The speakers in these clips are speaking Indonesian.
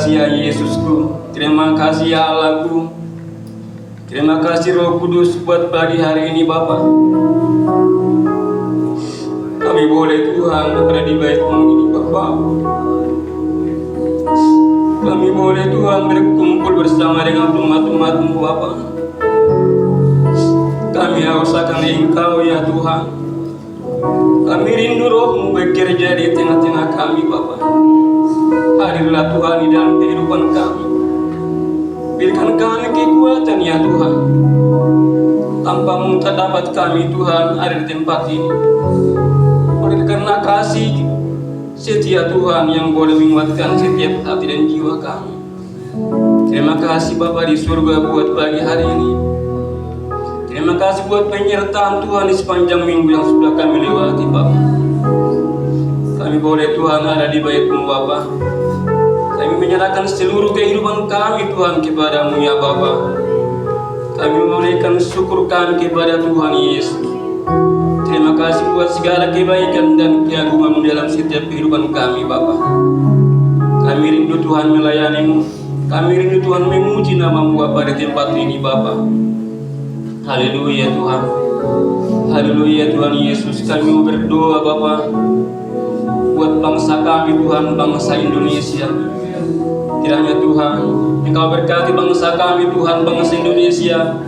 kasih ya Yesusku, terima kasih ya Allahku, terima kasih Roh Kudus buat pagi hari ini Bapa. Kami boleh Tuhan berada di bait-Mu ini Bapa. Kami boleh Tuhan berkumpul bersama dengan umat-umat-Mu Bapa. Kami haus akan Engkau ya Tuhan. Kami rindu Roh-Mu bekerja di tengah-tengah kami Bapa. Hadirlah Tuhan di dalam kehidupan kami. Berikan kami kekuatan ya Tuhan. Tanpa-Mu tak dapat kami Tuhan ada di tempat ini. Oleh karena kasih setia Tuhan yang boleh menguatkan setiap hati dan jiwa kami. Terima kasih Bapa di surga buat pagi hari ini. Terima kasih buat penyertaan Tuhan di sepanjang minggu yang sudah kami lewati Bapa. Kami boleh Tuhan ada di bait-Mu Bapa. Kami menyerahkan seluruh kehidupan kami Tuhan kepada-Mu ya Bapa. Kami memberikan syukur kami kepada Tuhan Yesus. Terima kasih buat segala kebaikan dan keagungan-Mu dalam setiap kehidupan kami Bapa. Kami rindu Tuhan melayani-Mu. Kami rindu Tuhan memuji nama-Mu Bapa di tempat ini Bapa. Haleluya Tuhan. Haleluya Tuhan Yesus. Kami mau berdoa Bapa buat bangsa kami Tuhan, bangsa Indonesia. Kiranya Tuhan Engkau berkati bangsa kami Tuhan, bangsa Indonesia,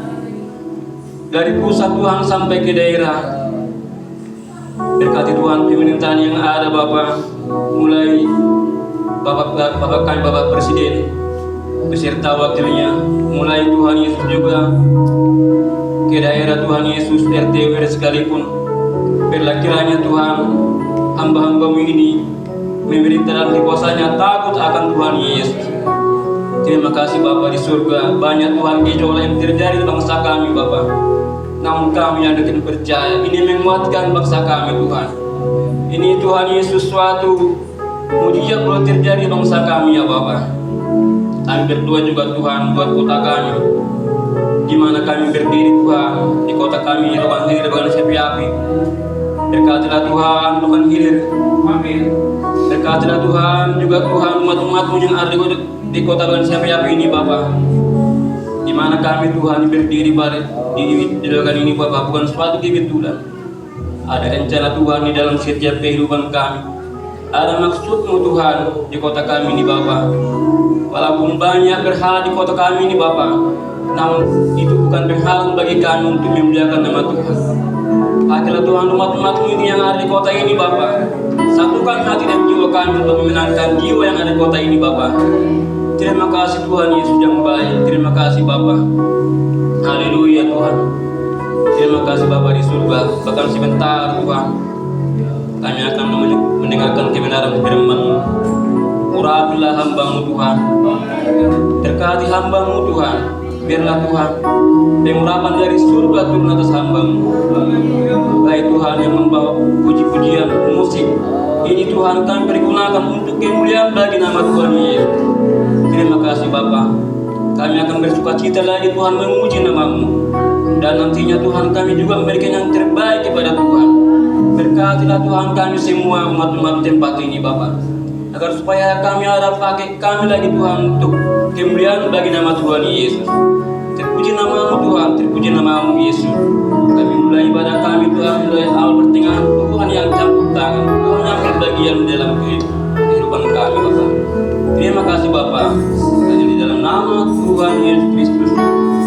dari pusat Tuhan sampai ke daerah. Berkati Tuhan pemerintahan yang ada Bapa, mulai Bapak kami Bapak Presiden beserta wakilnya, mulai Tuhan Yesus juga ke daerah Tuhan Yesus, RT RW sekalipun. Kiranya Tuhan hamba-hamba-Mu ini memerintah dalam kekuasaannya takut akan Tuhan Yesus. Terima kasih Bapa di surga. Banyak Tuhan gejolak yang terjadi di bangsa kami Bapa, namun kami yang dekat percaya ini menguatkan bangsa kami Tuhan. Ini Tuhan Yesus suatu mujizat boleh terjadi di bangsa kami ya Bapa. Kami berdoa juga Tuhan buat kota kami, di mana kami berdiri Tuhan. Di kota kami Lubang Hilir bukan sepi api. Berkatilah Tuhan Lubang Hilir. Amin. Berkatilah Tuhan juga Tuhan umat-umat-Mu yang ada di kota bukan sepi api ini Bapa. Di mana kami Tuhan berdiri balik di dalam ini Bapa, bukan suatu kebetulan. Ada rencana Tuhan di dalam setiap kehidupan kami. Ada maksud-Mu Tuhan di kota kami ini Bapa. Walaupun banyak berhala di kota kami ini Bapa, namun itu bukan penghalang bagi kami untuk memuliakan nama Tuhan. Akhirnya Tuhan umat-umat-Mu ini yang ada di kota ini Bapa, satukan hati dan jiwa kami untuk memenangkan jiwa yang ada di kota ini Bapa. Terima kasih Tuhan Yesus yang baik. Terima kasih Bapa. Haleluya Tuhan. Terima kasih Bapa di surga. Bahkan sebentar Tuhan kami akan mendengarkan kebenaran firman-Mu. Urapilah hamba-Mu Tuhan. Terkati hamba-Mu Tuhan. Biarlah Tuhan pengurapan dari surga turun atas hamba-Mu. Baik Tuhan yang membawa puji-pujian musik ini Tuhan kami pergunakan untuk kemuliaan bagi nama Tuhan Yesus. Terima kasih Bapa. Kami akan bersukacita lagi Tuhan memuji nama-Mu. Dan nantinya Tuhan kami juga memberikan yang terbaik kepada Tuhan. Berkatilah Tuhan kami semua umat-umat tempat ini Bapa, agar supaya kami ada pakai kami lagi Tuhan untuk kemuliaan bagi nama Tuhan Yesus. Terpuji nama-Mu Tuhan, terpuji nama-Mu Yesus. Kami mulai ibadah kami Tuhan, mulai awal pertengahan Tuhan yang campur tangan, Tuhan yang berbagian dalam kehidupan kami Bapa. Terima kasih Bapa. Hanya di dalam nama Tuhan Yesus Kristus,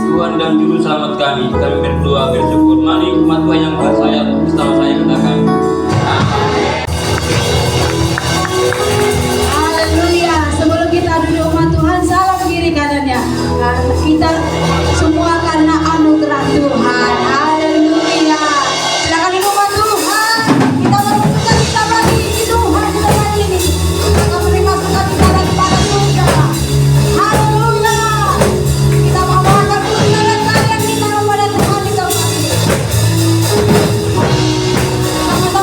Tuhan dan Juru Selamat kami berdoa bersyukur. Mari umat Tuhan yang bersayap bersama saya katakan haleluya. Sebelum kita duduk umat Tuhan, salam kiri kanannya. Karena kita semua karena anugerah Tuhan. Haleluya. Silakan hidup umat Tuhan. Kita bersuka cita bagi Tuhan di tempat ini. Kita menerima sukacita daripada surga. Haleluya. Kita membawakan pujian dan karya kita kepada Tuhan di tempat ini. Sama-sama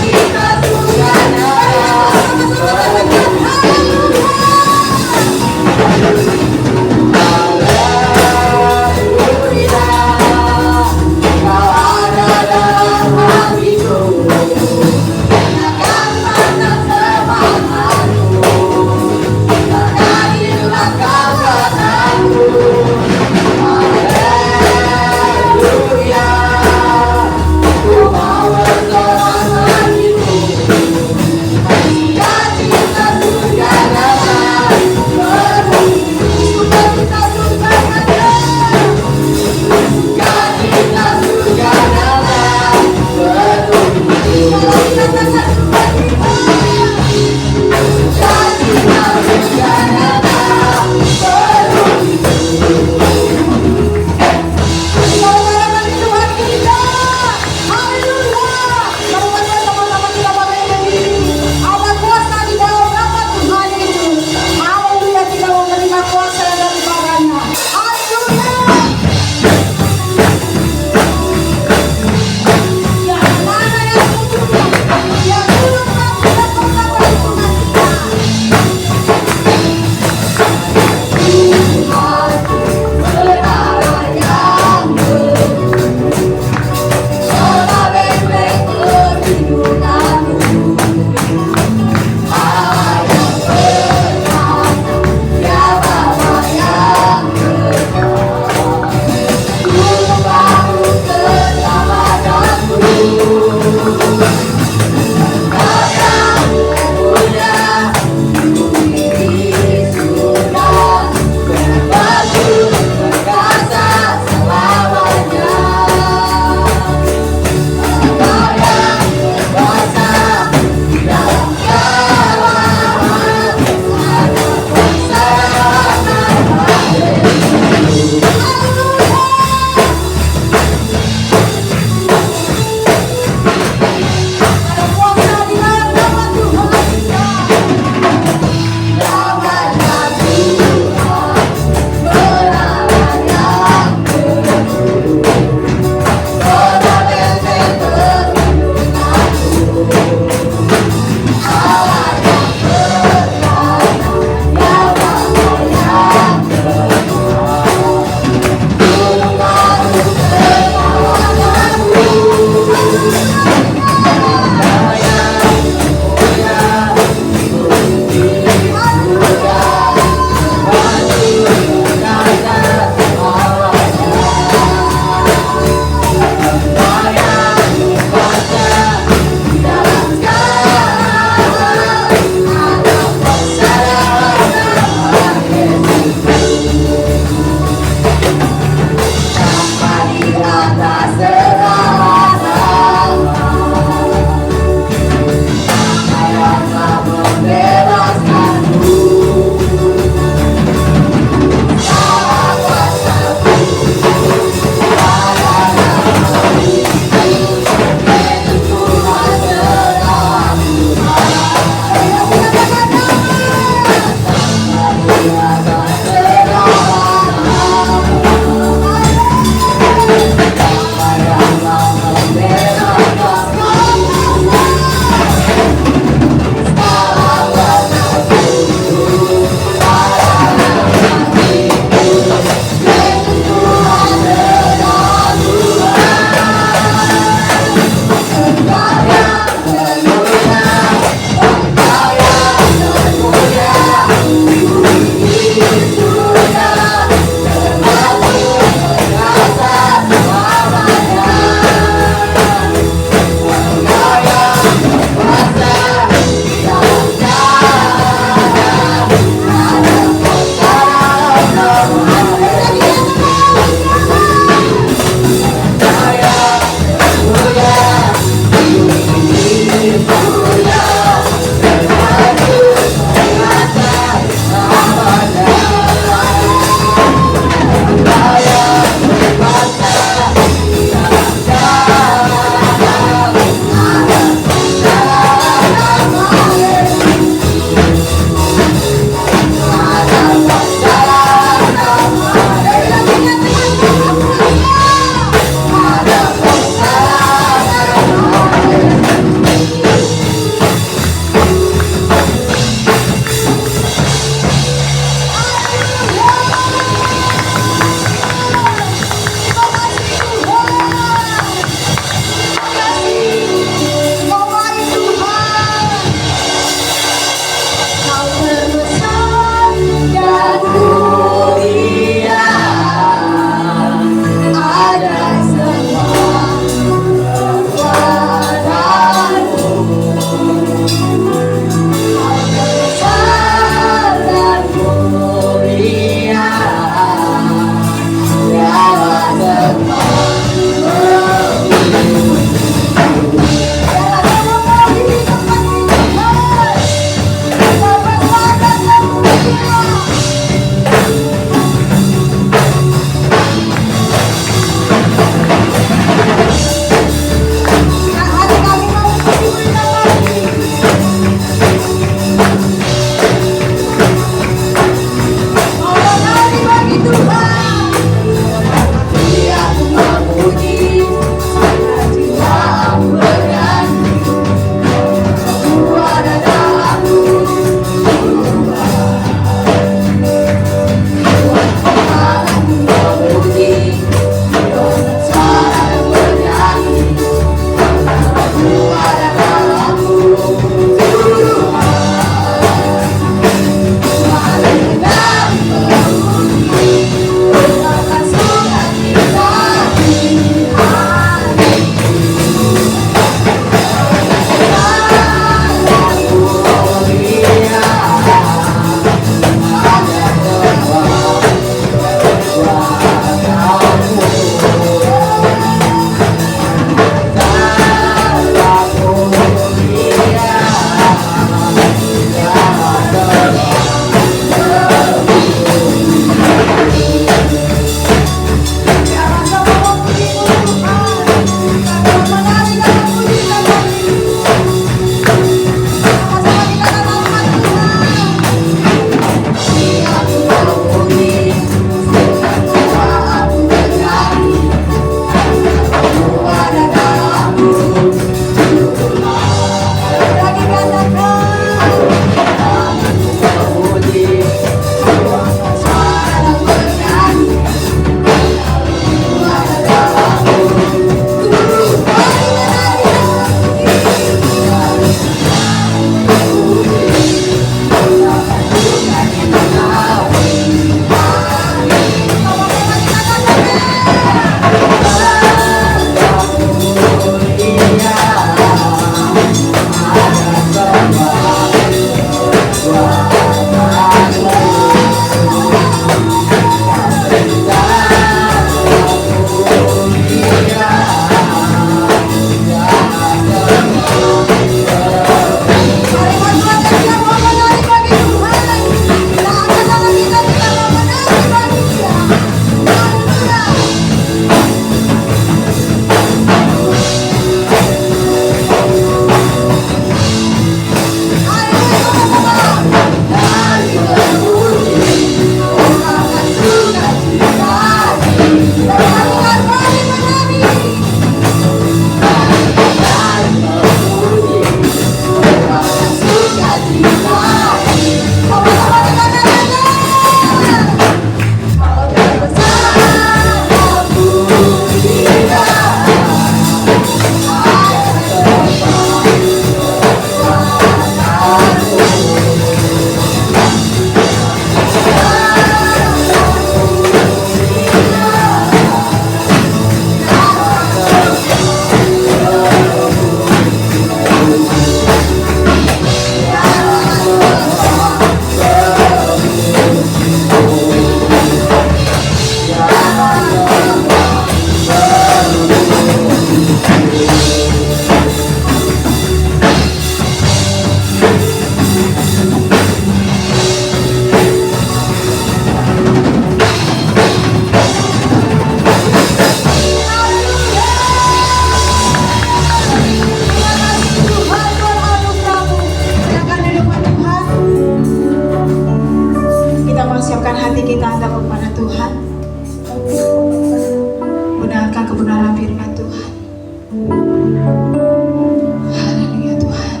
Haleluya Tuhan.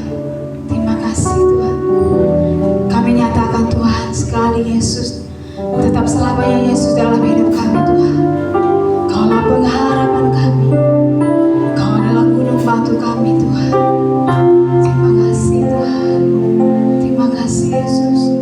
Terima kasih Tuhan. Kami nyatakan Tuhan sekali Yesus tetap selamanya Yesus dalam hidup kami Tuhan. Kaulah pengharapan kami. Kau adalah gunung batu kami Tuhan. Terima kasih Tuhan. Terima kasih Yesus.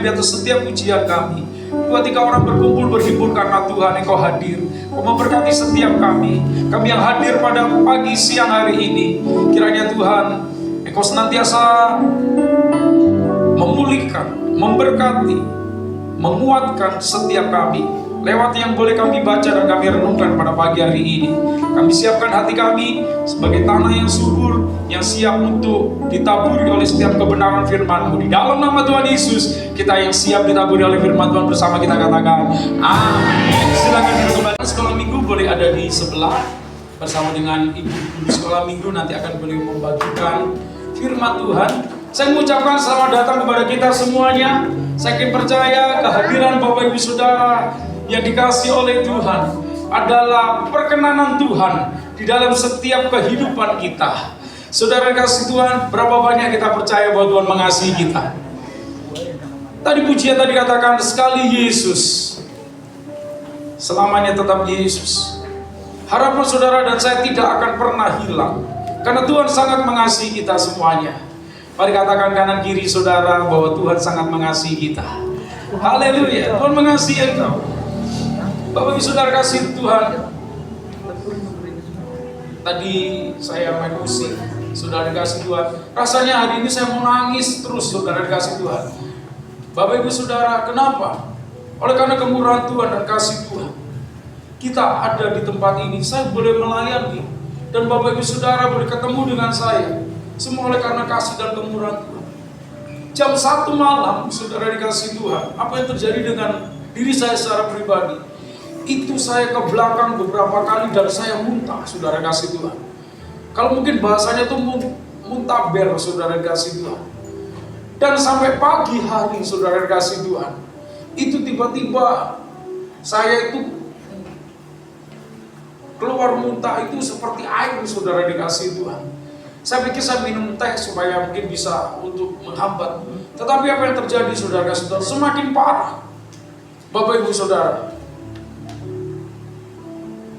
di atas setiap pujian kami. 2-3 orang berkumpul berhimpun karena Tuhan Engkau hadir. Engkau memberkati setiap kami yang hadir pada pagi siang hari ini. Kiranya Tuhan Engkau senantiasa memulihkan, memberkati, menguatkan setiap kami lewat yang boleh kami baca dan kami renungkan pada pagi hari ini. Kami siapkan hati kami sebagai tanah yang subur, yang siap untuk ditaburi oleh setiap kebenaran firman-Mu. Di dalam nama Tuhan Yesus, kita yang siap ditaburi oleh firman Tuhan bersama kita katakan amin. Silakan duduk kembali. Sekolah minggu boleh ada di sebelah bersama dengan ibu guru sekolah minggu, nanti akan boleh membagikan firman Tuhan. Saya mengucapkan selamat datang kepada kita semuanya. Saya percaya kehadiran Bapak Ibu Saudara yang dikasih oleh Tuhan adalah perkenanan Tuhan di dalam setiap kehidupan kita. Saudara kasih Tuhan, berapa banyak kita percaya bahwa Tuhan mengasihi kita. Tadi pujian tadi katakan sekali Yesus, selamanya tetap Yesus. Harapan saudara dan saya tidak akan pernah hilang, karena Tuhan sangat mengasihi kita semuanya. Mari katakan kanan kiri saudara bahwa Tuhan sangat mengasihi kita. Haleluya, Tuhan mengasihi engkau. Bapak Ibu Saudara kasih Tuhan. Tadi saya main musik, saudara kasih Tuhan. Rasanya hari ini saya mau nangis terus, saudara kasih Tuhan. Bapak Ibu Saudara, kenapa? Oleh karena kemurahan Tuhan dan kasih Tuhan, kita ada di tempat ini. Saya boleh melayani, dan Bapak Ibu Saudara boleh ketemu dengan saya. Semua oleh karena kasih dan kemurahan Tuhan. Jam 1 malam, saudara dikasih Tuhan, apa yang terjadi dengan diri saya secara pribadi? Itu saya ke belakang beberapa kali dan saya muntah, saudara kasih Tuhan. Kalau mungkin bahasanya itu muntaber, saudara kasih Tuhan. Dan sampai pagi hari, saudara kasih Tuhan, itu tiba-tiba saya itu keluar muntah itu seperti air, saudara dikasih Tuhan. Saya pikir saya minum teh supaya mungkin bisa untuk menghambat. Tetapi apa yang terjadi, saudara kasih Tuhan, semakin parah. Bapak Ibu Saudara,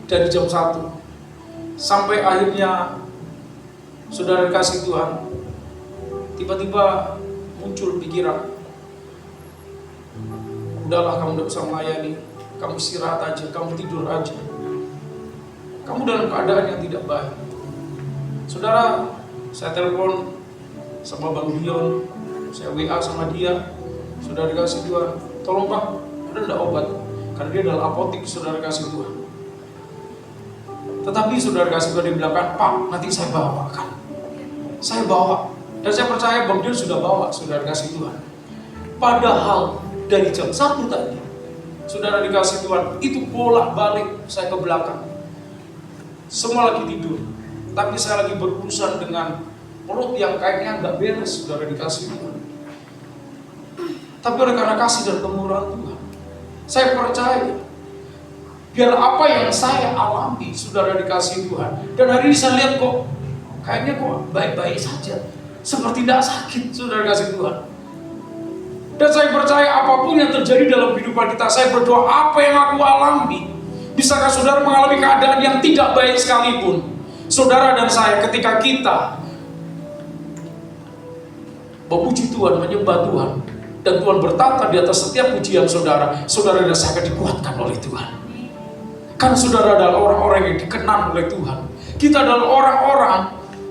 dari jam 1 sampai akhirnya saudara kasih Tuhan, tiba-tiba muncul pikiran, udahlah kamu tidak usah melayani, kamu istirahat aja, kamu tidur aja. Kamu dalam keadaan yang tidak baik. Saudara, saya telepon sama Bang Dion, saya WA sama dia, saudara kasih Tuhan, tolong Pak, ada enggak obat? Karena dia adalah apotik, saudara kasih Tuhan. Tetapi saudara kasih Tuhan, dia bilang, Pak, nanti saya bawakan. Saya bawa, dan saya percaya Bang Dion sudah bawa, saudara kasih Tuhan. Padahal dari jam 1 tadi, saudara dikasih Tuhan, itu bolak-balik saya ke belakang. Semua lagi tidur, tapi saya lagi berurusan dengan perut yang kayaknya nggak beres, saudara dikasih Tuhan. Tapi oleh karena kasih dan kemurahan Tuhan, saya percaya, biar apa yang saya alami, saudara dikasih Tuhan. Dan hari ini saya lihat kok, kayaknya kok baik-baik saja, seperti tidak sakit, saudara dikasih Tuhan. Dan saya percaya apapun yang terjadi dalam kehidupan kita, saya berdoa apa yang aku alami, bisakah saudara mengalami keadaan yang tidak baik sekalipun, saudara dan saya, ketika kita memuji Tuhan, menyembah Tuhan, dan Tuhan bertata di atas setiap pujian saudara, saudara dan saya akan dikuatkan oleh Tuhan. Karena saudara adalah orang-orang yang dikenal oleh Tuhan. Kita adalah orang-orang,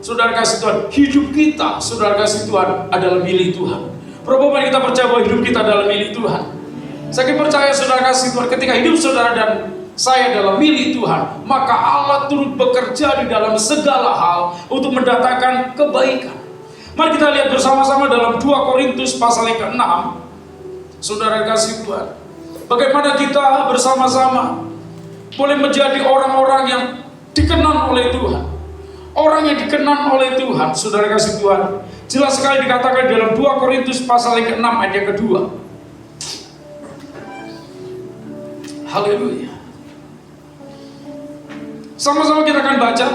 saudara kasih Tuhan, hidup kita, saudara kasih Tuhan, adalah milik Tuhan. Berapa banyak kita percaya bahwa hidup kita adalah milik Tuhan? Saya percaya saudara kasih Tuhan, ketika hidup saudara dan saya adalah milik Tuhan, maka Allah turut bekerja di dalam segala hal untuk mendatangkan kebaikan. Mari kita lihat bersama-sama dalam 2 Korintus pasal yang ke-6. Saudara kasih Tuhan, bagaimana kita bersama-sama boleh menjadi orang-orang yang dikenal oleh Tuhan. Orang yang dikenal oleh Tuhan, saudara kasih Tuhan, jelas sekali dikatakan dalam 2 Korintus pasal yang ke-6 ayat yang kedua. Haleluya. Sama-sama kita akan baca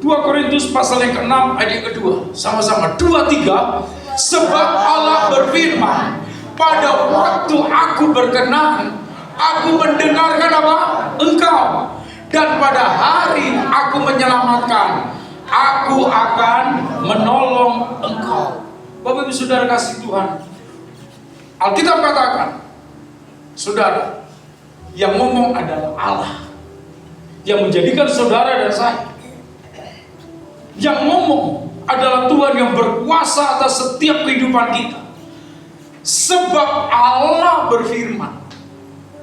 2 Korintus pasal yang ke-6 ayat yang kedua. Sama-sama 2-3. Sebab Allah berfirman, pada waktu aku berkenan, aku mendengarkan apa? Engkau. Dan pada hari aku menyelamatkan, aku akan menolong engkau. Bapak Ibu Saudara kasih Tuhan, Alkitab katakan, saudara, yang ngomong adalah Allah, yang menjadikan saudara dan saya. Yang ngomong adalah Tuhan yang berkuasa atas setiap kehidupan kita. Sebab Allah berfirman,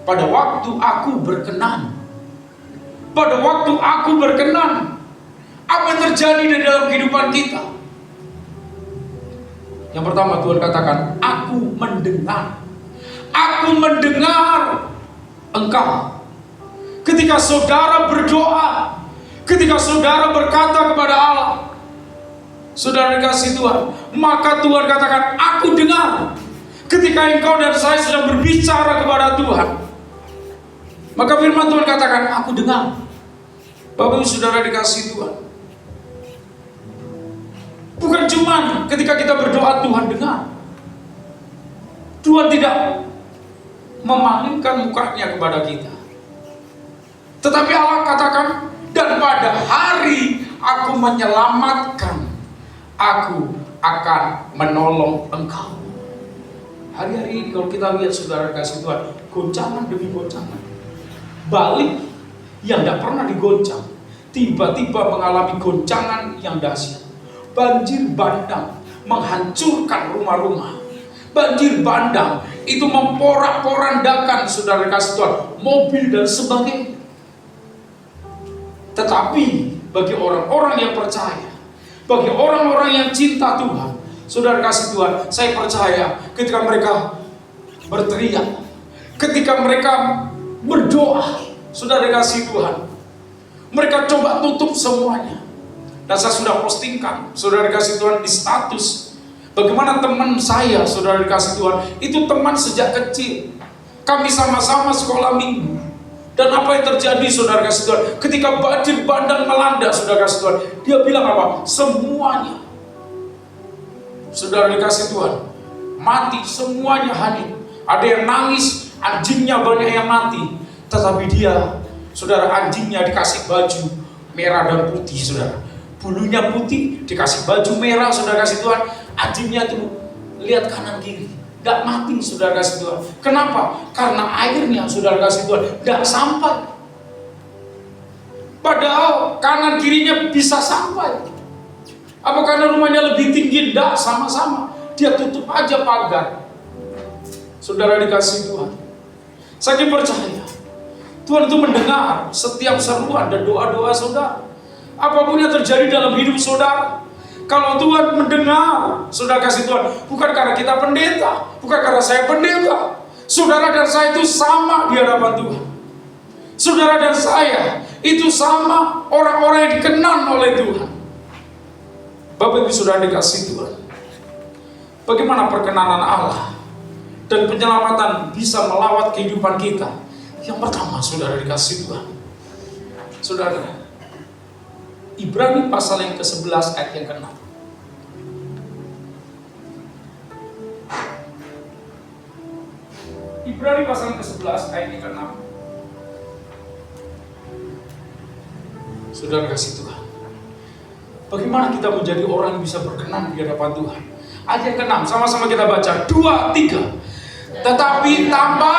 pada waktu aku berkenan. Pada waktu aku berkenan. Apa yang terjadi di dalam kehidupan kita? Yang pertama Tuhan katakan, aku mendengar. Aku mendengar engkau. Ketika saudara berdoa, ketika saudara berkata kepada Allah, saudara dikasih Tuhan, maka Tuhan katakan, aku dengar. Ketika engkau dan saya sedang berbicara kepada Tuhan, maka firman Tuhan katakan, aku dengar. Bapak Ibu Saudara dikasih Tuhan, bukan cuma ketika kita berdoa Tuhan dengar. Tuhan tidak memalingkan mukanya kepada kita, tetapi Allah katakan, dan pada hari aku menyelamatkan, aku akan menolong engkau. Hari-hari ini kalau kita lihat saudara kasih Tuhan, goncangan demi goncangan, balik yang tidak pernah digoncang, tiba-tiba mengalami goncangan yang dahsyat. Banjir bandang menghancurkan rumah-rumah. Banjir bandang itu memporak-porandakan saudara kasih Tuhan, mobil dan sebagainya. Tetapi bagi orang-orang yang percaya, bagi orang-orang yang cinta Tuhan, saudara kasih Tuhan, saya percaya ketika mereka berteriak, ketika mereka berdoa, saudara kasih Tuhan, mereka coba tutup semuanya. Dan saya sudah postingkan, saudara kasih Tuhan, di status, bagaimana teman saya, saudara kasih Tuhan, itu teman sejak kecil. Kami sama-sama sekolah minggu. Dan apa yang terjadi, saudara kasih Tuhan, ketika banjir bandang melanda, saudara kasih Tuhan, dia bilang apa? Semuanya, saudara dikasih Tuhan, mati, semuanya hancur. Ada yang nangis, anjingnya banyak yang mati. Tetapi dia, saudara, anjingnya dikasih baju merah dan putih, saudara. Bulunya putih, dikasih baju merah, saudara kasih Tuhan. Anjingnya itu lihat kanan kiri, gak mati, saudara kasih Tuhan. Kenapa? Karena airnya, saudara kasih Tuhan, gak sampai. Padahal kanan kirinya bisa sampai. Apa karena rumahnya lebih tinggi? Tidak, sama-sama. Dia tutup aja pagar. Saudara dikasih Tuhan, saya percaya Tuhan itu mendengar setiap seruan dan doa-doa saudara. Apapun yang terjadi dalam hidup saudara, kalau Tuhan mendengar, saudara kasih Tuhan, bukan karena kita pendeta, bukan karena saya pendeta. Saudara dan saya itu sama di hadapan Tuhan. Saudara dan saya itu sama, orang-orang yang dikenan oleh Tuhan. Bapak Ibu Saudara dikasih Tuhan, bagaimana perkenanan Allah dan penyelamatan bisa melawat kehidupan kita? Yang pertama, saudara dikasih Tuhan, saudara, Ibrani pasal yang ke-11 ayat yang ke-6. Ibrani pasal yang ke-11 ayat yang ke-6. Saudara kasih Tuhan, bagaimana kita menjadi orang yang bisa berkenan di hadapan Tuhan? Ayat yang ke-6, sama-sama kita baca, 2, 3. Tetapi tanpa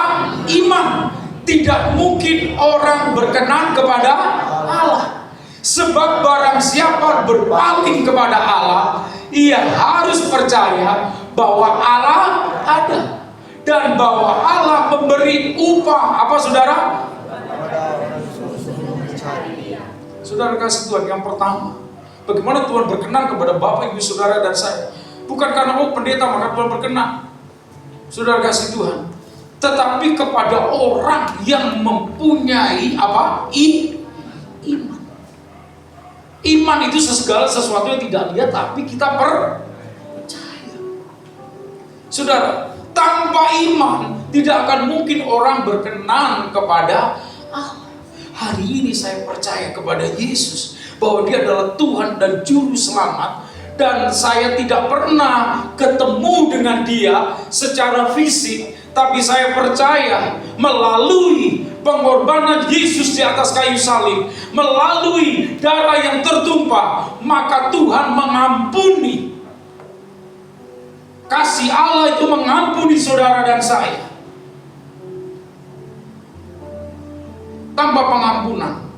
iman tidak mungkin orang berkenan kepada Allah. Sebab barang siapa berpaling kepada Allah, ia harus percaya bahwa Allah ada dan bahwa Allah memberi upah apa saudara? Saudara kasih Tuhan, yang pertama, bagaimana Tuhan berkenan kepada Bapak, Ibu, Saudara dan saya? Bukan karena pendeta maka Tuhan berkenan, saudara kasih Tuhan, tetapi kepada orang yang mempunyai apa? Iman. Iman itu segala sesuatu yang tidak lihat tapi kita percaya. Saudara, tanpa iman tidak akan mungkin orang berkenan kepada Allah. Hari ini saya percaya kepada Yesus bahwa Dia adalah Tuhan dan Juru Selamat, dan saya tidak pernah ketemu dengan Dia secara fisik, tapi saya percaya melalui pengorbanan Yesus di atas kayu salib, melalui darah yang tertumpah, maka Tuhan mengampuni kasih Allah itu mengampuni saudara dan saya. Tanpa pengampunan,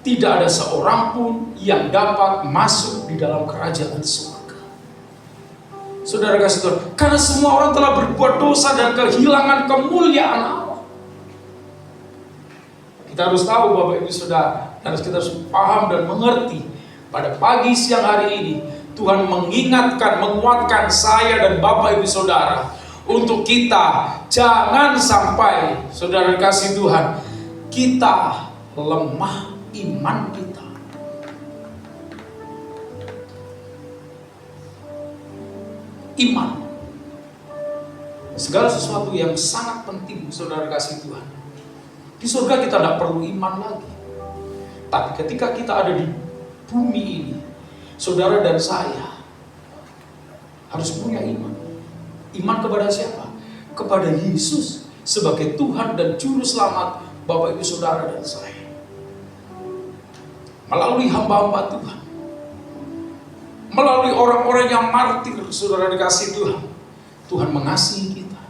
tidak ada seorang pun yang dapat masuk di dalam kerajaan surga. Saudara kasih Tuhan, karena semua orang telah berbuat dosa dan kehilangan kemuliaan Allah. Kita harus tahu Bapak Ibu Saudara, dan kita harus paham dan mengerti. Pada pagi siang hari ini, Tuhan mengingatkan, menguatkan saya dan Bapak Ibu Saudara, untuk kita jangan sampai, saudara kasih Tuhan, kita lemah iman kita. Iman, segala sesuatu yang sangat penting, saudara kasih Tuhan. Di surga kita tidak perlu iman lagi. Tapi ketika kita ada di bumi ini, saudara dan saya harus punya iman. Iman kepada siapa? Kepada Yesus sebagai Tuhan dan Juru Selamat Bapak Ibu Saudara dan saya. Melalui hamba-hamba Tuhan, melalui orang-orang yang martir, saudara dikasih Tuhan, Tuhan mengasihi kita.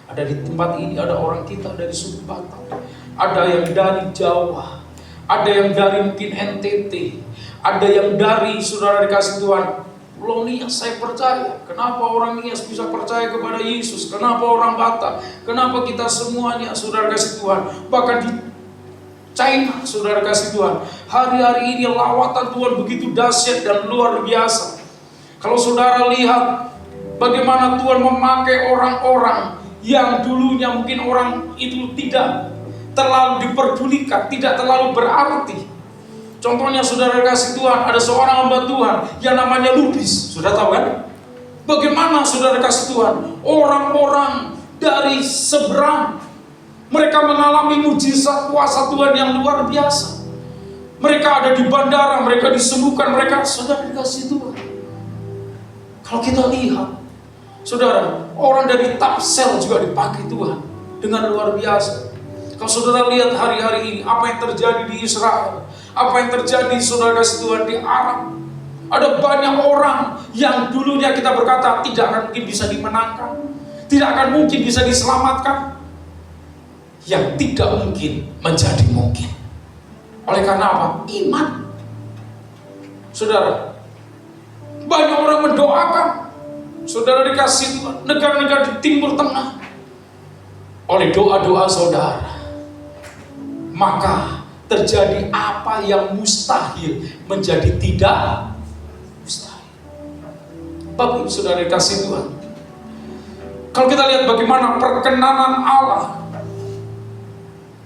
Ada di tempat ini ada orang kita dari suku Batak, ada yang dari Jawa, ada yang dari mungkin NTT, ada yang dari, saudara dikasih Tuhan, Pulau Nias. Saya percaya. Kenapa orang Nias bisa percaya kepada Yesus? Kenapa orang Batak? Kenapa kita semuanya, saudara kasih Tuhan? Bahkan di China, saudara kasih Tuhan, hari-hari ini lawatan Tuhan begitu dahsyat dan luar biasa. Kalau saudara lihat bagaimana Tuhan memakai orang-orang yang dulunya mungkin orang itu tidak terlalu diperdulikan, tidak terlalu berarti. Contohnya saudara kasih Tuhan, ada seorang hamba Tuhan yang namanya Lubis. Sudah tahu kan? Bagaimana saudara kasih Tuhan, orang-orang dari seberang, mereka mengalami mujizat kuasa Tuhan yang luar biasa. Mereka ada di bandara, mereka disembuhkan, mereka saudara kasih Tuhan. Kalau kita lihat, saudara, orang dari Tapsel juga dipakai Tuhan dengan luar biasa. Kalau saudara lihat hari-hari ini, apa yang terjadi di Israel, apa yang terjadi saudara kasih Tuhan di Arab. Ada banyak orang yang dulunya kita berkata tidak akan mungkin bisa dimenangkan, tidak akan mungkin bisa diselamatkan, yang tidak mungkin menjadi mungkin. Oleh karena apa? Iman. Saudara, banyak orang mendoakan, saudara dikasih Tuhan, negara-negara di Timur Tengah, oleh doa-doa saudara, maka terjadi apa yang mustahil menjadi tidak mustahil. Bapak Ibu Saudara dikasih Tuhan, kalau kita lihat bagaimana perkenanan Allah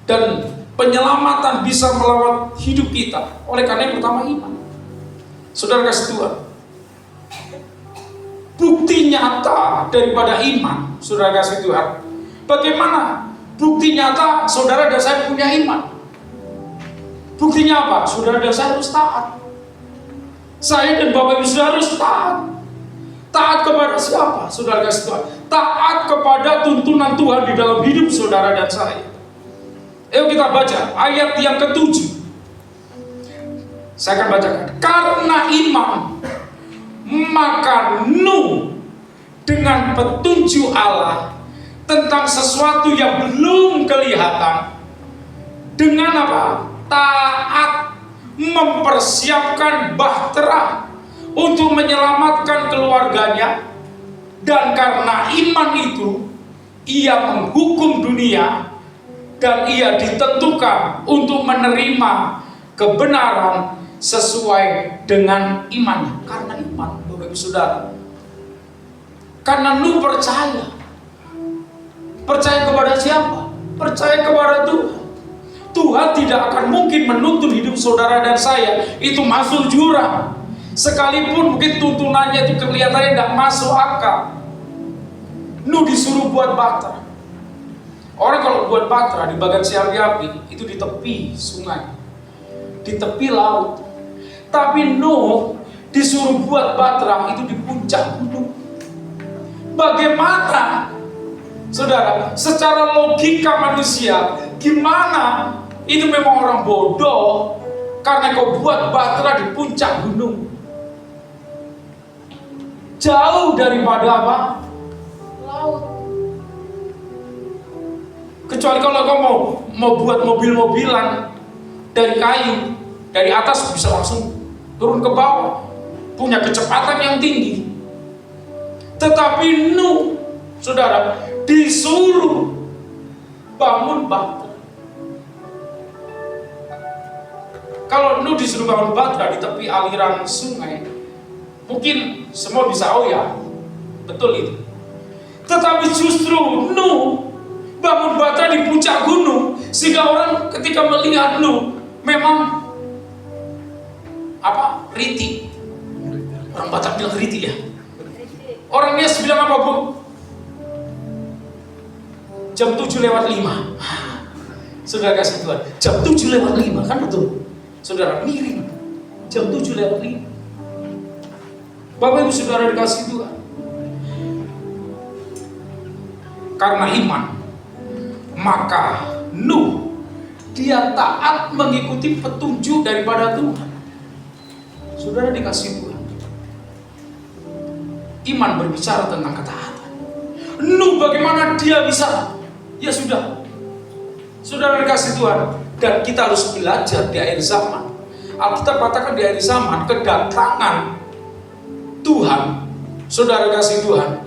dan penyelamatan bisa melawat hidup kita, oleh karena yang pertama iman. Saudara kasih Tuhan, bukti nyata daripada iman, saudara kasih Tuhan, bagaimana bukti nyata saudara dan saya punya iman? Buktinya apa? Saudara dan saya harus taat. Saya dan Bapak Ibu Saudara harus taat. Taat kepada siapa? Saudara kasih Tuhan, taat kepada tuntunan Tuhan di dalam hidup saudara dan saya. Ayo kita baca ayat yang ke-7. Saya akan bacakan. Karena iman, maka Nuh dengan petunjuk Allah tentang sesuatu yang belum kelihatan, dengan apa? Taat mempersiapkan bahtera untuk menyelamatkan keluarganya, dan karena iman itu ia menghukum dunia dan ia ditentukan untuk menerima kebenaran sesuai dengan imannya. Karena iman, Bapak Ibu Saudara, karena Nuh percaya kepada siapa? Percaya kepada Tuhan. Tuhan tidak akan mungkin menuntun hidup saudara dan saya itu masuk jurang. Sekalipun mungkin tuntunannya itu kelihatannya tidak masuk akal. Nuh disuruh buat bahtera. Orang kalau buat bahtera di bagian si api itu di tepi sungai, di tepi laut. Tapi Nuh disuruh buat bahtera itu di puncak gunung. Bagaimana, saudara? Secara logika manusia, gimana? Itu memang orang bodoh karena kau buat bahtera di puncak gunung. jauh daripada apa? Laut. Kecuali kalau kau mau buat mobil-mobilan dari kayu, dari atas bisa langsung turun ke bawah, punya kecepatan yang tinggi. Tetapi Nuh, saudara, disuruh bangun batu. Kalau Nuh disuruh bangun batu di tepi aliran sungai, mungkin semua bisa oh ya, betul itu. Tetapi justru Nuh bangun batu di puncak gunung, sehingga orang ketika melihat Nuh memang apa? Riti. Orang Batak bilang riti ya. Orang Nias bilang apa, Bu? Jam 7:05. Saudara kasih Tuhan, jam 7:05 kan betul. Saudara miring. Jam 7:05. Bapak Ibu Saudara dikasih Tuhan. Karena iman, maka Nuh dia taat mengikuti petunjuk daripada Tuhan. Saudara dikasih Tuhan. Iman berbicara tentang ketaatan. Nuh bagaimana dia bisa? Ya sudah. Saudara dikasih Tuhan. Dan kita harus belajar di akhir zaman. Alkitab katakan di akhir zaman kedatangan Tuhan. Saudara dikasih Tuhan.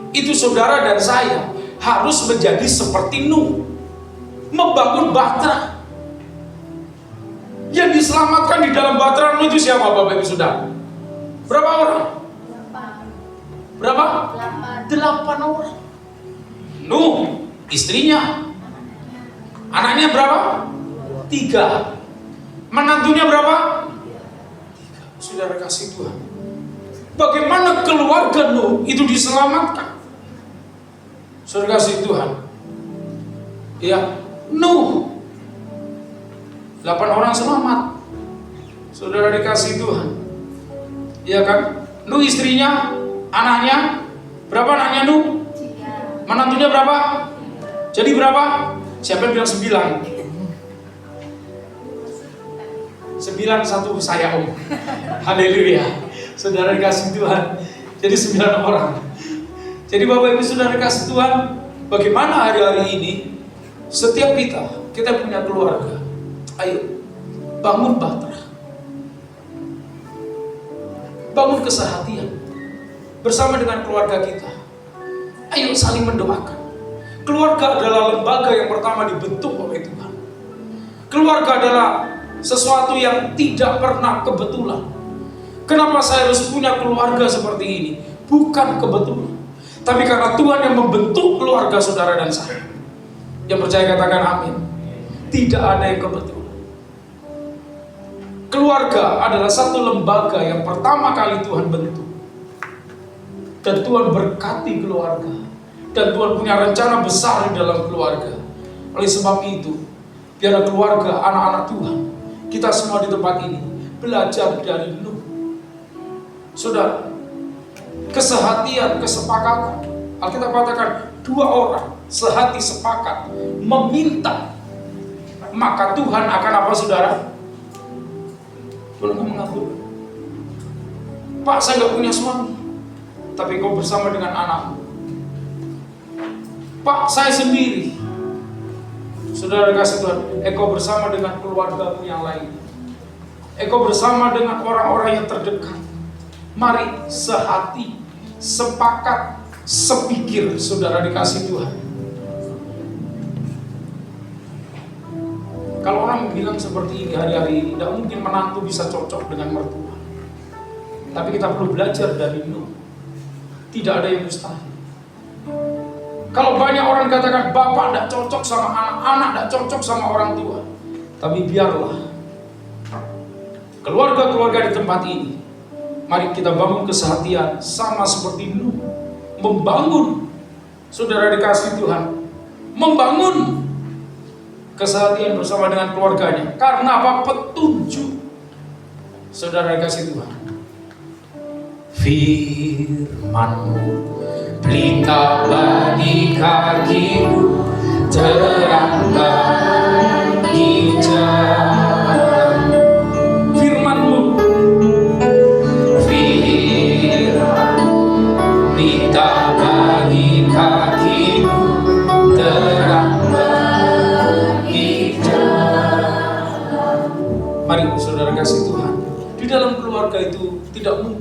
Itu saudara dan saya harus menjadi seperti Nuh. Membangun bahtera. Yang diselamatkan di dalam bahtera Nuh itu siapa, Bapak Ibu Saudara? Berapa orang? Berapa? 8 orang. Nuh, istrinya. Anaknya berapa? 3. Menantunya berapa? 3. Saudara kasih Tuhan. Bagaimana keluarga Nuh itu diselamatkan? Saudara kasih Tuhan. Ya, Nuh 8 orang selamat. Saudara dikasih Tuhan. Iya kan? Nuh istrinya, anaknya, berapa anaknya Nuh? 3. Menantunya berapa? Jadi berapa? Siapa yang bilang 9? 9 satu saya Om. Haleluya. Saudara dikasih Tuhan. Jadi 9 orang. Jadi Bapak Ibu Saudara dikasih Tuhan. Bagaimana hari-hari ini setiap kita punya keluarga. Ayo bangun bahtera. Bangun kesehatian bersama dengan keluarga kita. Ayo saling mendoakan. Keluarga adalah lembaga yang pertama dibentuk oleh Tuhan. Keluarga adalah sesuatu yang tidak pernah kebetulan. Kenapa saya harus punya keluarga seperti ini? Bukan kebetulan, tapi karena Tuhan yang membentuk keluarga saudara dan saya. Yang percaya katakan amin. Tidak ada yang kebetulan. Keluarga adalah satu lembaga yang pertama kali Tuhan bentuk. Dan Tuhan berkati keluarga. Dan Tuhan punya rencana besar di dalam keluarga. Oleh sebab itu, biarlah keluarga, anak-anak Tuhan, kita semua di tempat ini belajar dari Nuh. Saudara, kesehatian, kesepakatan. Alkitab katakan 2 orang sehati sepakat meminta, maka Tuhan akan apa, saudara? Tuhan akan mengabulkan. Pak, saya gak punya suami, tapi kau bersama dengan anakmu. Pak, saya sendiri. Saudara kasih Tuhan, engkau bersama dengan keluargamu yang lain. Engkau bersama dengan orang-orang yang terdekat. Mari sehati, sepakat, sepikir, saudara dikasih Tuhan. Kalau orang bilang seperti ini hari-hari ini, tidak mungkin menantu bisa cocok dengan mertua. Tapi kita perlu belajar dari Nuh. Tidak ada yang mustahil. Kalau banyak orang katakan bapak tidak cocok sama anak, anak tidak cocok sama orang tua. Tapi biarlah keluarga-keluarga di tempat ini, mari kita bangun kesehatian sama seperti Nuh. Membangun, saudara dikasih Tuhan, membangun kesehatian bersama dengan keluarganya. Karena apa? Petunjuk, saudara dikasih Tuhan. Firman-Mu pelita bagi kakiku, terang bagi jalan. Firman-Mu, firman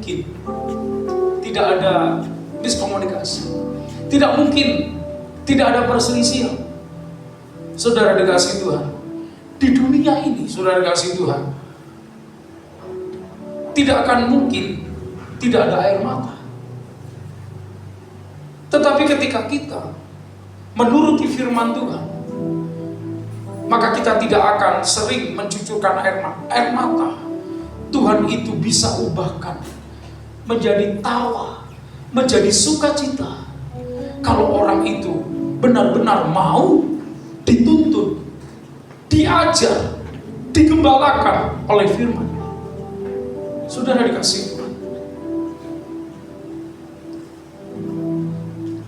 mungkin tidak ada miskomunikasi. Tidak mungkin tidak ada perselisihan. Saudara dikasih Tuhan, di dunia ini saudara dikasih Tuhan, tidak akan mungkin tidak ada air mata. Tetapi ketika kita menuruti firman Tuhan, maka kita tidak akan sering mencucurkan air mata. Tuhan itu bisa ubahkan menjadi tawa, menjadi sukacita. Kalau orang itu benar-benar mau dituntun, diajar, digembalakan oleh firman. Saudara dikasih Tuhan,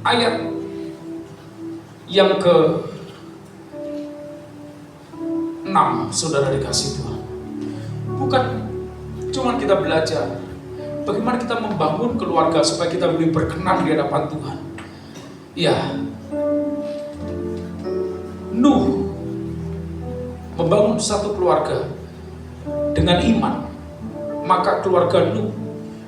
ayat yang ke-6, saudara dikasih Tuhan, bukan cuma kita belajar bagaimana kita membangun keluarga supaya kita lebih berkenan di hadapan Tuhan. Ya, Nuh membangun satu keluarga dengan iman, maka keluarga Nuh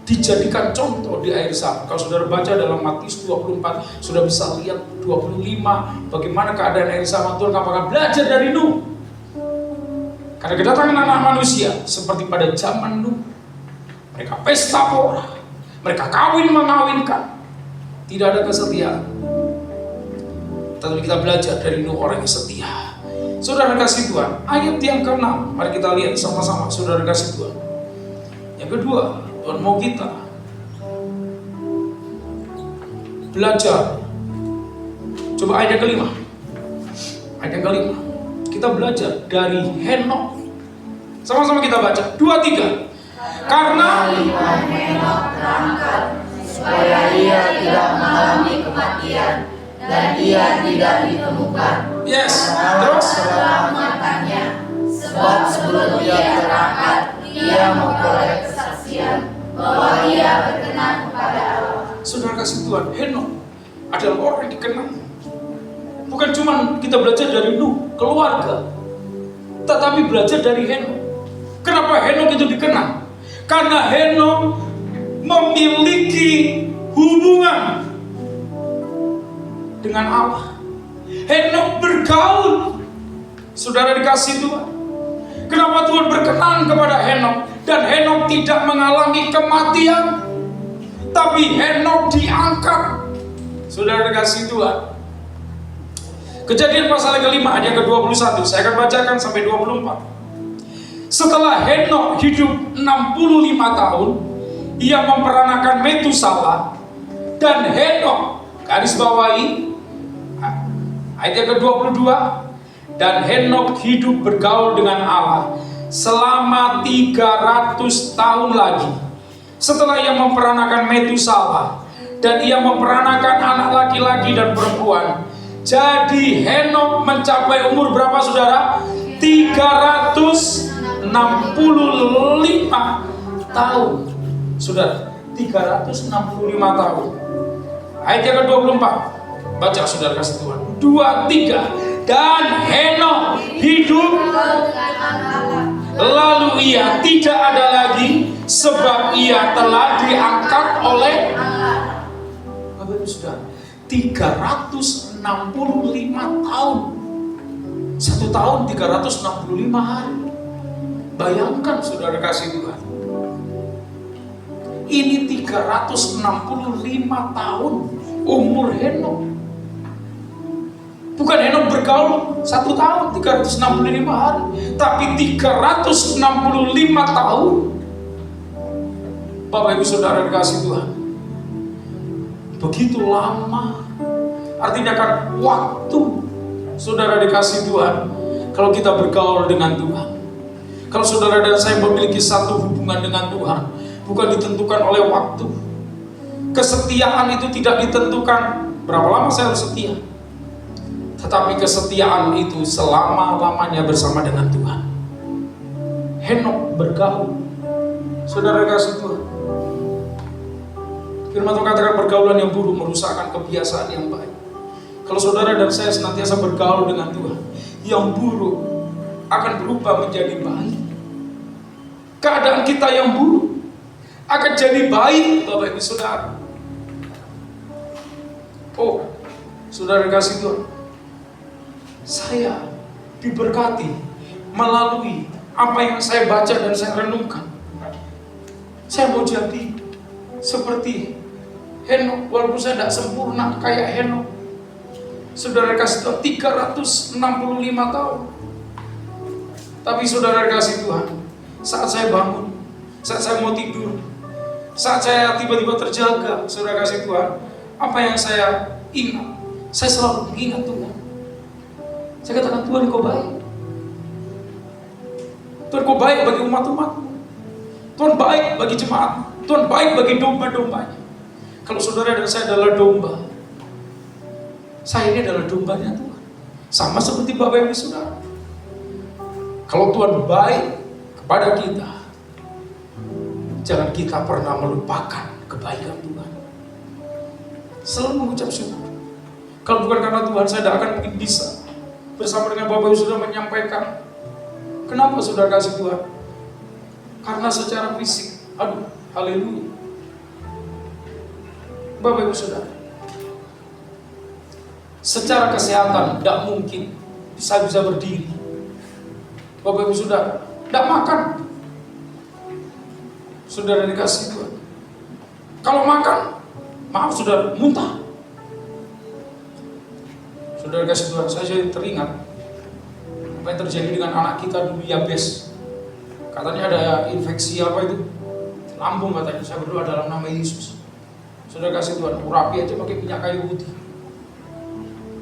dijadikan contoh di air Sam. Kalau saudara baca dalam Matius 24, sudah bisa lihat 25 bagaimana keadaan air Sam. Tuhan akan belajar dari Nuh. Karena kedatangan anak manusia seperti pada zaman Nuh, mereka pesta pora, mereka kawin mengawinkan, tidak ada kesetiaan. Tetapi kita belajar dari Nuh, orang yang setia. Saudara kasih Tuhan, ayat yang ke-6, mari kita lihat sama-sama. Saudara kasih Tuhan, yang kedua, Tuhan mau kita belajar. Coba ayat yang ke-5. Ayat yang ke-5, kita belajar dari Henok. Sama-sama kita baca, 2, 3. Karena Henok terangkat supaya ia tidak mengalami kematian dan ia tidak ditemukan. yes, Terus terus telah mengatakannya, sebab sebelum ia terangkat, ia memperoleh kesaksian bahwa ia berkenan kepada Allah. saudara kasih Tuhan, Henok adalah orang yang dikenal. Bukan cuma kita belajar dari Nuh, keluarga, tetapi belajar dari Henok. Kenapa Henok itu dikenal? Karena Henok memiliki hubungan dengan Allah. Henok bergaul. Saudara dikasih Tuhan, kenapa Tuhan berkenan kepada Henok? Dan Henok tidak mengalami kematian, tapi Henok diangkat. Saudara dikasih Tuhan, Kejadian pasal yang ke-5 ayat ke-21, saya akan bacakan sampai 24. Setelah Henok hidup 65 tahun, ia memperanakan Metusala, dan Henok, garis bawahi ayat yang ke-22, dan Henok hidup bergaul dengan Allah selama 300 tahun lagi. Setelah ia memperanakan Metusala, dan ia memperanakan anak laki-laki dan perempuan, jadi Henok mencapai umur berapa saudara? 365 tahun. Saudara, 365 tahun. Ayat yang ke-24. Baca saudara kasih Tuhan. 2, 3. Dan Henok hidup, lalu ia tidak ada lagi, sebab ia telah diangkat oleh Bapak Ibu Saudara. 365 tahun. 1 tahun 365 hari. Bayangkan saudara kasih Tuhan, ini 365 tahun umur Henok. Bukan Henok bergaul 1 tahun 365 hari, tapi 365 tahun. Bapak Ibu Saudara dikasih Tuhan, begitu lama. Artinya kan waktu. Saudara dikasih Tuhan, kalau kita bergaul dengan Tuhan, kalau saudara dan saya memiliki satu hubungan dengan Tuhan, bukan ditentukan oleh waktu. Kesetiaan itu tidak ditentukan berapa lama saya harus setia, tetapi kesetiaan itu selama-lamanya bersama dengan Tuhan. Henok bergaul. Saudara kasih Tuhan, firman Tuhan katakan pergaulan yang buruk merusakkan kebiasaan yang baik. Kalau saudara dan saya senantiasa bergaul dengan Tuhan, yang buruk akan berubah menjadi baik. Keadaan kita yang buruk akan jadi baik, Bapak Ibu Saudara. Oh, saudara kasih Tuhan, saya diberkati melalui apa yang saya baca dan saya renungkan. Saya mau jadi seperti Henokh, walaupun saya tidak sempurna kayak Henokh. Saudara kasih Tuhan, 365 tahun. Tapi saudara kasih Tuhan, saat saya bangun, saat saya mau tidur, saat saya tiba-tiba terjaga, saudara kasih Tuhan, apa yang saya ingat? Saya selalu ingat Tuhan. Saya katakan, Tuhan Kau baik. Tuhan Kau baik bagi umat-umat-Mu. Tuhan baik bagi jemaat. Tuhan baik bagi domba-dombanya. Kalau saudara dan saya adalah domba, saya ini adalah dombanya Tuhan. Sama seperti Bapak Ibu Saudara. Kalau Tuhan baik kepada kita, jangan kita pernah melupakan kebaikan Tuhan. Selalu mengucap syukur. Kalau bukan karena Tuhan, saya tidak akan mungkin bisa bersama dengan Bapak Ibu Saudara menyampaikan. Kenapa saudara kasih Tuhan? Karena secara fisik, aduh, haleluya. Bapak Ibu Saudara, secara kesehatan tidak mungkin saya bisa berdiri. Bapak Ibu Saudara, tidak makan. Saudara dikasih Tuhan. Kalau makan, maaf saudara, muntah. Saudara kasih Tuhan, saya jadi teringat apa yang terjadi dengan anak kita dulu, Yabes. Katanya ada infeksi apa itu? Lambung katanya. Saya berdoa dalam nama Yesus. Saudara kasih Tuhan, urapi aja pakai minyak kayu putih.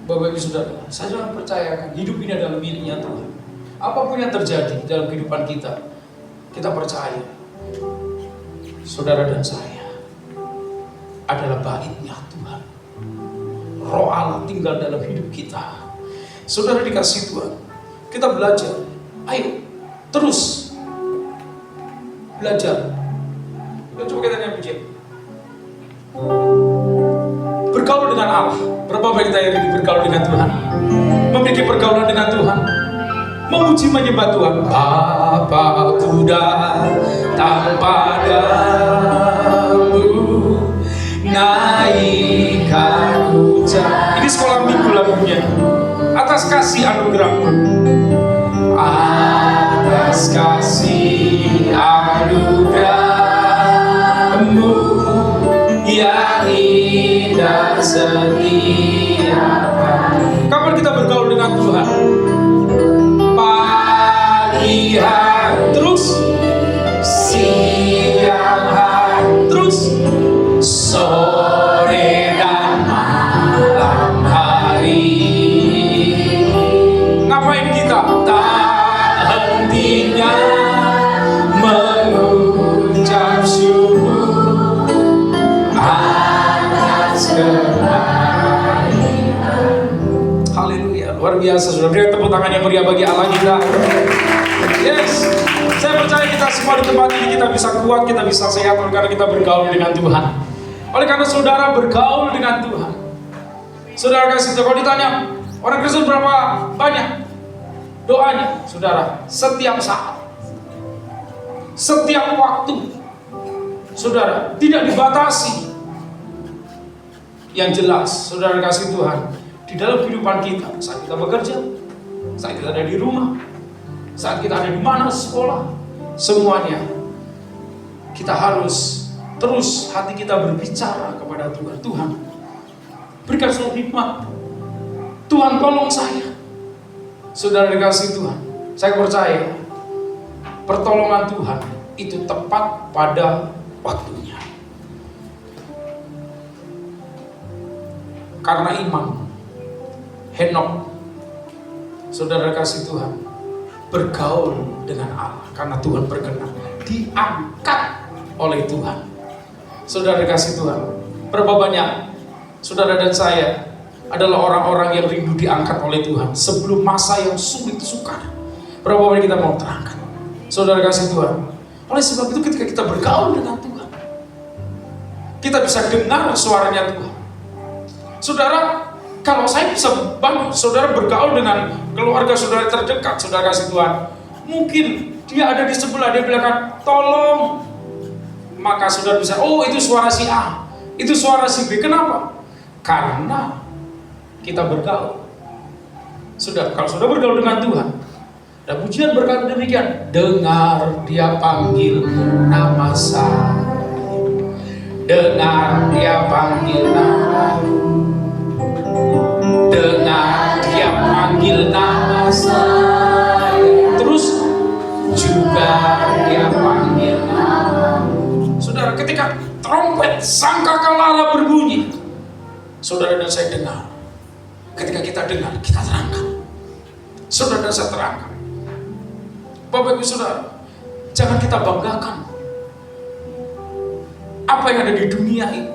Bapak Ibu Saudara, saya jangan percayakan hidup ini adalah miliknya Tuhan. Apapun yang terjadi dalam kehidupan kita, kita percaya saudara dan saya adalah baitnya Tuhan. Roh Allah tinggal dalam hidup kita. Saudara dikasih Tuhan, kita belajar. Ayo, terus belajar. Coba kita nyanyi pujian. Bergaul dengan Allah. Berapa banyak kita yang bergaul dengan Tuhan? Memiliki pergaulan dengan Tuhan. Memuji menyembah Tuhan. Bapa-Ku datang padamu, naikkan ucap. Ini sekolah minggu lagunya. Atas kasih anugerah-Mu, atas kasih anugerah-Mu yang indah setiap hari. Kapan kita bergaul dengan Tuhan? Pagi hari, terus siang hari, terus sore dan malam hari. Ngapain kita? Tak hentinya mengucap syukur atas kebaikan. Haleluya, luar biasa. Sudah beri tepuk tangan yang meriah bagi Allah kita. Yes, saya percaya kita semua di tempat ini kita bisa kuat, kita bisa sehat karena kita bergaul dengan Tuhan. Oleh karena saudara bergaul dengan Tuhan, saudara kasih tahu. Kalau ditanya orang Kristen berapa banyak doanya, saudara, setiap saat, setiap waktu, saudara, tidak dibatasi. Yang jelas, saudara kasih Tuhan, di dalam kehidupan kita, saat kita bekerja, saat kita ada di rumah, saat kita ada di mana sekolah, semuanya kita harus terus hati kita berbicara kepada Tuhan. Tuhan, berikan suatu hikmat. Tuhan, tolong saya. Saudara dikasih Tuhan, saya percaya pertolongan Tuhan itu tepat pada waktunya. Karena iman, Henokh, saudara kasih Tuhan, bergaul dengan Allah karena Tuhan berkenan, diangkat oleh Tuhan. Saudara kasih Tuhan, berapa banyak saudara dan saya adalah orang-orang yang rindu diangkat oleh Tuhan sebelum masa yang sulit sukar. Berapa banyak kita mau terangkat, saudara kasih Tuhan. Oleh sebab itu ketika kita bergaul dengan Tuhan, kita bisa dengar suaranya Tuhan. Saudara, kalau saya bisa bantu saudara bergaul dengan keluarga saudara terdekat, saudara kasih Tuhan, mungkin dia ada di sebelah, dia bilang, tolong maka saudara bisa, oh itu suara si A, itu suara si B. Kenapa? Karena kita bergaul. Kalau sudah bergaul dengan Tuhan, dan pujian berkata demikian, dengar dia panggil nama saya, dengar dia panggil nama, dengar dia panggil nama saya, terus juga dia panggil nama. Saudara, ketika trompet sangkakala berbunyi, saudara dan saya dengar. Ketika kita dengar, kita terangkat. Saudara dan saya terangkat. Bapak Ibu Saudara, jangan kita banggakan apa yang ada di dunia ini.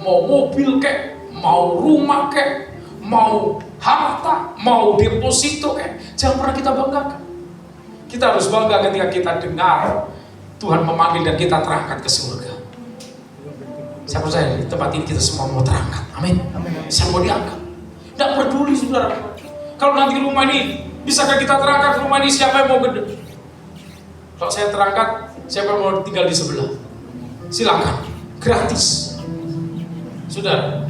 Mau mobil kek, mau rumah kek, mau harta, mau deposito kek, jangan pernah kita banggakan. Kita harus bangga ketika kita dengar Tuhan memanggil dan kita terangkat ke surga. Saya percaya di tempat ini kita semua mau terangkat. Amin. Saya mau diangkat. Tidak peduli saudara. Kalau nanti rumah ini, bisakah kita terangkat rumah ini, siapa yang mau gede? Kalau saya terangkat, siapa yang mau tinggal di sebelah? Silakan, gratis. Saudara,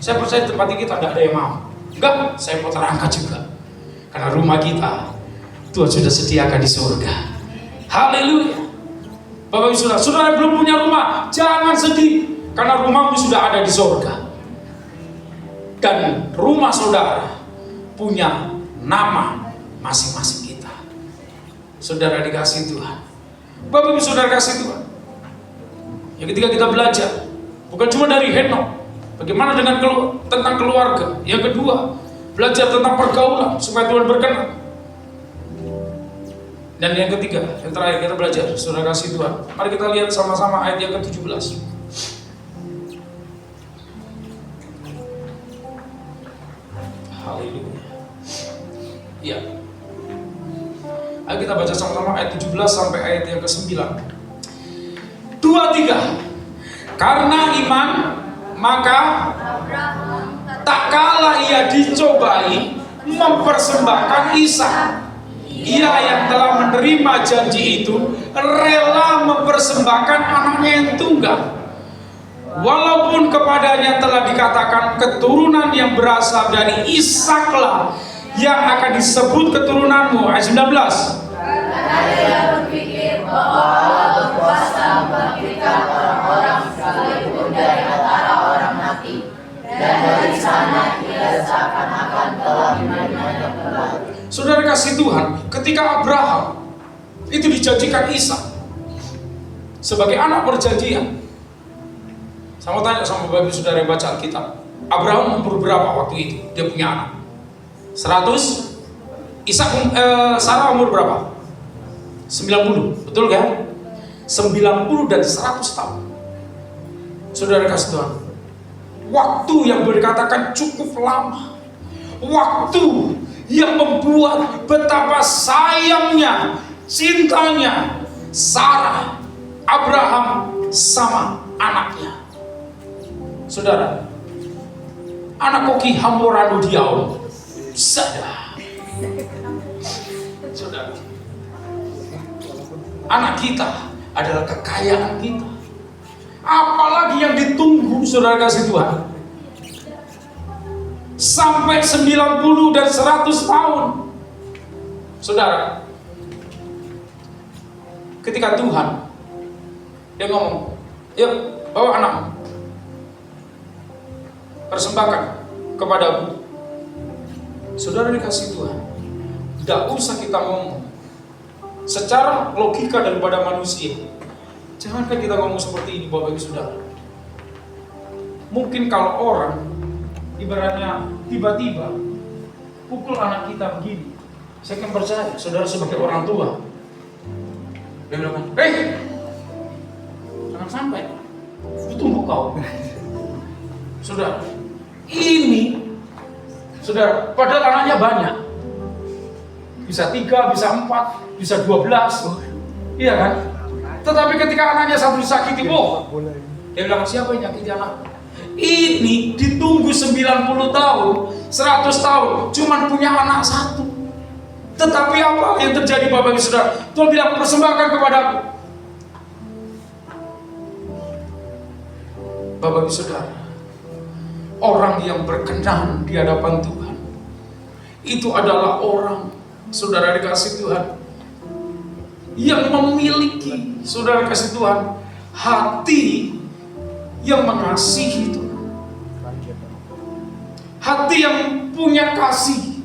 saya percaya di tempat ini kita tidak ada yang mau. Enggak, saya mau terangkat juga. Karena rumah kita, Tuhan sudah sediakan di surga. Haleluya. Bapak Ibu Saudara, saudara belum punya rumah, jangan sedih. Karena rumahmu sudah ada di surga. Dan rumah saudara punya nama masing-masing kita. Saudara dikasih Tuhan. Bapak Ibu Saudara kasih Tuhan. Yang ketika kita belajar, bukan cuma dari Henok, bagaimana dengan tentang keluarga. Yang kedua, belajar tentang pergaulan supaya Tuhan berkenan. Dan yang ketiga, yang terakhir kita belajar, saudara kasih Tuhan. Mari kita lihat sama-sama ayat yang ke-17. Haleluya. Ya. Ayo kita baca sama-sama ayat 17 sampai ayat yang ke-9. 2, 3. Karena iman, maka tak kalah ia dicobai mempersembahkan Ishak. Ia yang telah menerima janji itu rela mempersembahkan anaknya yang tunggal. Walaupun kepadanya telah dikatakan keturunan yang berasal dari Ishaklah yang akan disebut keturunanmu. Ayat 19. Karena dia berpikir bahwa Allah berkuasa membangkitkan orang-orang sekalipun dari antara orang mati, dan dari sana ia seakan-akan telah menerimanya kembali. Saudara kasih Tuhan, ketika Abraham itu dijanjikan Ishak sebagai anak perjanjian. Saya mau tanya sama Bapak Ibu Saudara yang baca Alkitab, Abraham umur berapa waktu itu dia punya anak? 100. Ishak, Sarah umur berapa? 90, betul kan? 90 dan 100 tahun. Saudara kasih Tuhan, waktu yang boleh dikatakan cukup lama, waktu yang membuat betapa sayangnya, cintanya Sarah, Abraham sama anaknya. Saudara, anak koki hamoranu diau sadar. Saudara, anak kita adalah kekayaan kita. Apalagi yang ditunggu, saudara kasih Tuhan, sampai 90 dan 100 tahun. Saudara, ketika Tuhan dia ngomong, yuk bawa anakmu, persembahkan kepadaku. Saudara dikasih Tuhan, tidak usah kita ngomong secara logika daripada manusia. Jangankan kita ngomong seperti ini, Bapak Ibu Saudara. Mungkin kalau orang ibaratnya tiba-tiba pukul anak kita begini, saya akan percaya saudara sebagai orang tua, dia bilang, jangan sampai, tunggu kau. Saudara, ini saudara, padahal anaknya banyak, bisa 3, bisa 4, bisa 12, iya kan? Tetapi ketika anaknya satu disakiti, dia bilang, siapa yang nyakiti anak? Ini ditunggu 90 tahun, 100 tahun, cuman punya anak 1. Tetapi apa yang terjadi Bapak Ibu Saudara? Tuhan bilang, persembahkan kepadaku. Bapak Ibu Saudara, orang yang berkenan di hadapan Tuhan itu adalah orang, saudara dikasih Tuhan, yang memiliki, saudara kasih Tuhan, hati yang mengasihi Tuhan, hati yang punya kasih.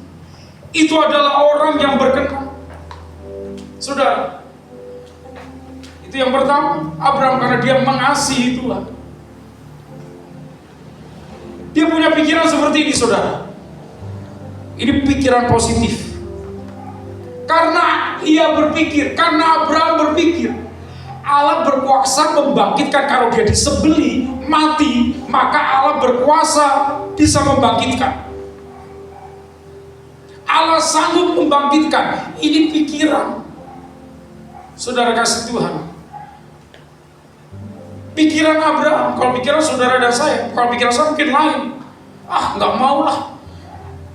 Itu adalah orang yang berkenan. Saudara, itu yang pertama, Abraham, karena dia mengasihi Tuhan. Dia punya pikiran seperti ini, saudara. Ini pikiran positif. Karena ia berpikir, karena Abraham berpikir, Allah berkuasa membangkitkan. Kalau dia disembelih, mati, maka Allah berkuasa bisa membangkitkan. Allah sanggup membangkitkan. Ini pikiran, saudara kasih Tuhan. Pikiran Abraham. Kalau pikiran saudara dan saya, kalau pikiran saya mungkin lain. Nggak mau lah.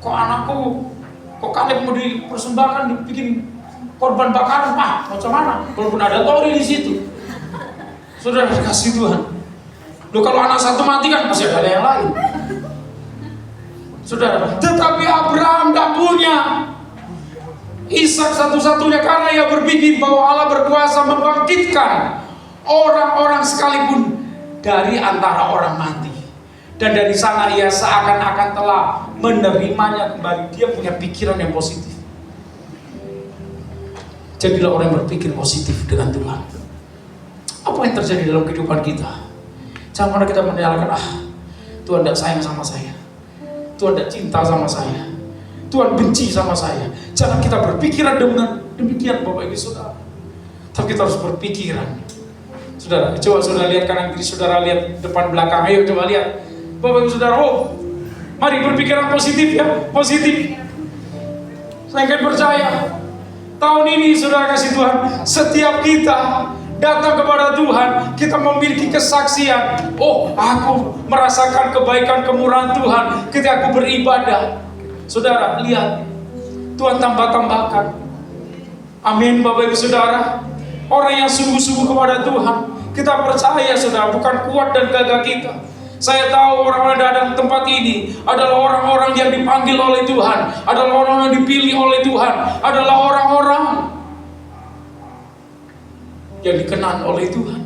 Kok anakku, kok Kaleb mau dipersembahkan, dibikin korban bakaran? Macam mana? Walaupun ada Tori di situ. Saudara kasih Tuhan. Loh, kalau anak satu mati kan masih ada yang lain. Saudara, tetapi Abraham tidak punya. Ishak satu-satunya karena ia berpikir bahwa Allah berkuasa membangkitkan orang-orang sekalipun dari antara orang mati. Dan dari sana ia seakan-akan telah menerimanya kembali. Dia punya pikiran yang positif. Jadilah orang yang berpikir positif dengan Tuhan. Apa yang terjadi dalam kehidupan kita? Jangan pernah kita menyalahkan, Tuhan tidak sayang sama saya, Tuhan tidak cinta sama saya, Tuhan benci sama saya. Jangan kita berpikiran dengan demikian, Bapak Ibu Saudara. Tapi kita harus berpikiran. Saudara, coba saudara lihat kanan kiri, saudara lihat depan belakang. Ayo coba lihat, Bapak Ibu Saudara. Mari berpikiran positif ya, positif. Saya akan percaya tahun ini, saudara kasih Tuhan, setiap kita datang kepada Tuhan, kita memiliki kesaksian. Aku merasakan kebaikan kemurahan Tuhan ketika aku beribadah. Saudara, lihat, Tuhan tambah-tambahkan. Amin, Bapak Ibu Saudara. Orang yang sungguh-sungguh kepada Tuhan, kita percaya, saudara, bukan kuat dan gagah kita. Saya tahu orang-orang yang datang ke tempat ini adalah orang-orang yang dipanggil oleh Tuhan, adalah orang yang dipilih oleh Tuhan, adalah orang-orang yang dikenan oleh Tuhan.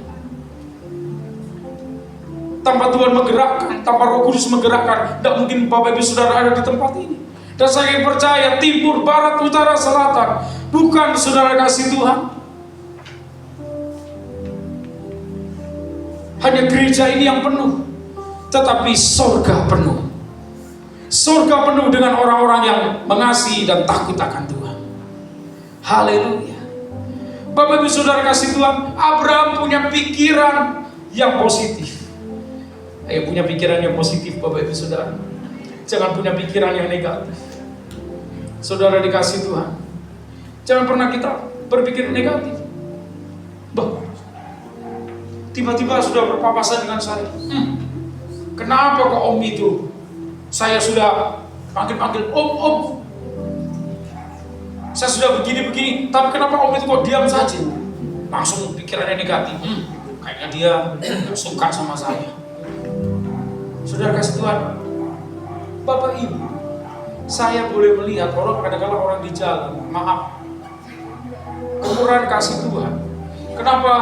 Tanpa Tuhan menggerakkan, tanpa Roh Kudus menggerakkan, tidak mungkin Bapak Ibu Saudara ada di tempat ini. Dan saya percaya timur, barat, utara, selatan, bukan saudara kasih Tuhan. Hanya gereja ini yang penuh, tetapi surga penuh. Surga penuh dengan orang-orang yang mengasihi dan takut akan Tuhan. Haleluya. Bapak Ibu Saudara kasih Tuhan, Abraham punya pikiran yang positif. Ayo punya pikiran yang positif, Bapak Ibu Saudara. Jangan punya pikiran yang negatif. Saudara dikasih Tuhan, jangan pernah kita berpikir negatif. Tiba-tiba sudah berpapasan dengan saya. Kenapa kok Om itu? Saya sudah panggil-panggil Om. Saya sudah begini-begini, tapi kenapa Om itu kok diam saja? Langsung pikirannya negatif. Kayaknya dia suka sama saya. Saudara kasih Tuhan, Bapak Ibu, saya boleh melihat orang kadang-kadang orang di jalan, maaf, kemurahan kasih Tuhan. Kenapa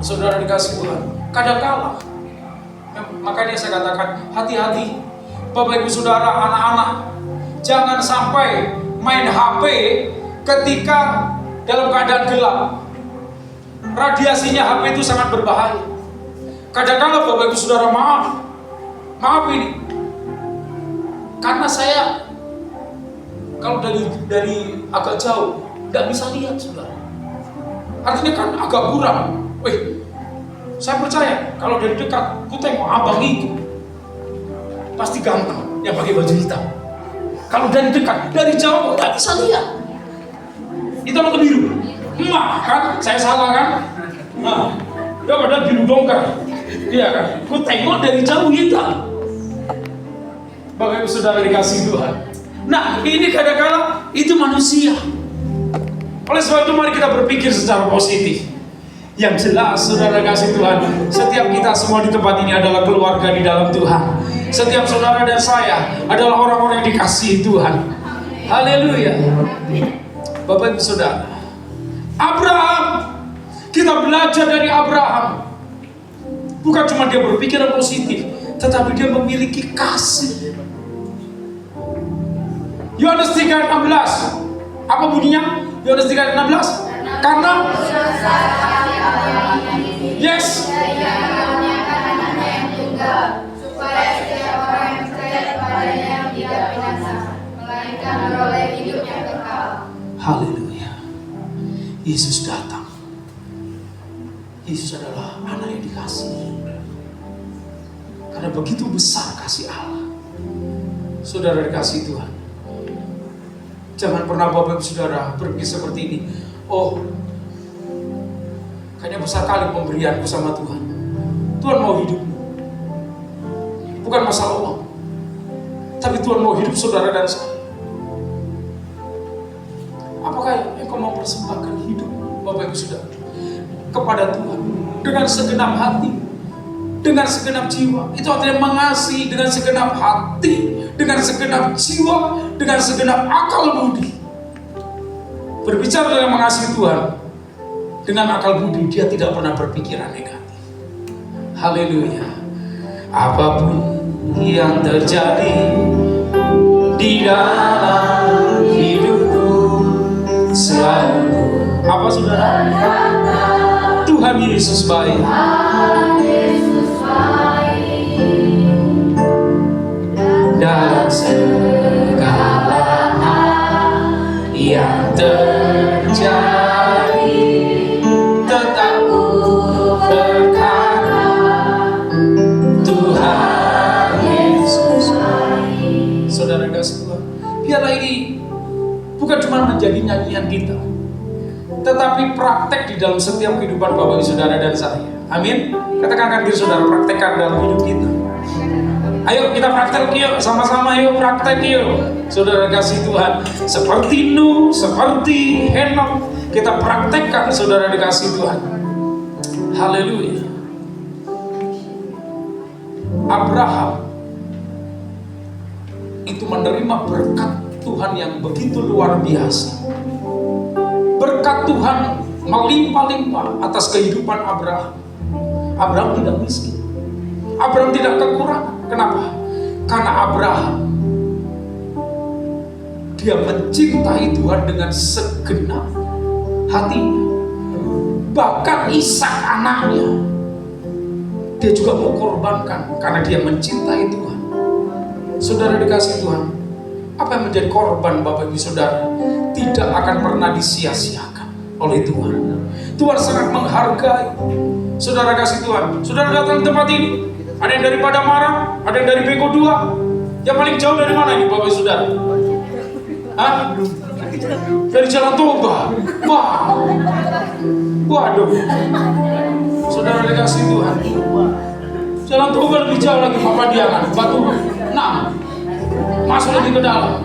saudara dikasih Tuhan? Kadang-kala, makanya saya katakan hati-hati, Bapak Ibu Saudara, anak-anak, jangan sampai main HP ketika dalam keadaan gelap. Radiasinya HP itu sangat berbahaya. Kadang-kala Bapak Ibu Saudara, maaf ini, karena saya kalau dari agak jauh tidak bisa lihat, saudara. Artinya kan agak buram. Saya percaya kalau dari dekat, ku tengok abang itu pasti ganteng yang pakai baju hitam. Kalau dari dekat, dari jauh nggak bisa lihat. Itu apa biru? Kan? Saya salah kan? Dia padahal biru dongkar. Iya kan? Ku tengok dari jauh hitam. Bapak Ibu Saudara dikasih Tuhan. Nah, ini kadang-kadang itu manusia. Oleh sebab itu mari kita berpikir secara positif. Yang jelas saudara kasih Tuhan, setiap kita semua di tempat ini adalah keluarga di dalam Tuhan. Setiap saudara dan saya adalah orang-orang yang dikasihi Tuhan. Haleluya. Bapak Ibu Saudara, Abraham, kita belajar dari Abraham. Bukan cuma dia berpikiran positif, tetapi dia memiliki kasih. Yohanes 3:16. Apa bunyinya? Yohanes 3:16. Karena yes, supaya setiap orang yang percaya kepadanya tidak binasa, melainkan beroleh hidup yang kekal. haleluya. Yesus datang. Yesus adalah anak yang dikasihi. Karena begitu besar kasih Allah. Saudara dikasihi Tuhan, jangan pernah Bapak Ibu Saudara berpikir seperti ini. Oh, kayaknya besar kali pemberianku sama Tuhan. Tuhan mau hidup. Bukan masalah uang, tapi Tuhan mau hidup saudara dan saya. Apakah engkau mau persembahkan hidup Bapak Ibu Saudara kepada Tuhan dengan segenap hati, dengan segenap jiwa? Itu artinya mengasihi dengan segenap hati, dengan segenap jiwa, dengan segenap akal budi. Berbicara dengan mengasihi Tuhan dengan akal budi, dia tidak pernah berpikiran negatif. Haleluya. Apapun yang terjadi di dalam hidupku, selalu apa saudara? Tuhan Yesus baik. Dalam segala hal yang terjadi, tetap berkata Tuhan Yesus. Saudara kasih Tuhan, biarlah ini bukan cuma menjadi nyanyian kita, tetapi praktek di dalam setiap kehidupan Bapak Ibu Saudara dan saya. Amin. Katakan diri saudara, praktekkan dalam hidup kita. Ayo kita praktek yuk, sama-sama yuk praktek yuk. Saudara kasih Tuhan, seperti Nuh, seperti Henok, kita praktekkan saudara dikasih Tuhan. Haleluya. Abraham itu menerima berkat Tuhan yang begitu luar biasa. Berkat Tuhan melimpah-limpah atas kehidupan Abraham. Abraham tidak miskin, Abraham tidak kekurangan. Kenapa? Karena Abraham, dia mencintai Tuhan dengan segenap hatinya. Bahkan Ishak anaknya, dia juga mau korbankan karena dia mencintai Tuhan. Saudara dikasih Tuhan, apa yang menjadi korban Bapak Ibu Saudara tidak akan pernah disia-siakan oleh Tuhan. Tuhan sangat menghargai. Saudara kasih Tuhan, saudara datang ke tempat ini, ada yang dari Padamarang, ada yang dari Beko 2. Yang paling jauh dari mana ini Bapak Ibu Saudara? Hah? Dari Jalan Toba. Wah. Waduh. Saudara dikasih Tuhan, Jalan Toba lebih jauh lagi, Papa Diangan, Batu 6. Masuk lagi ke dalam.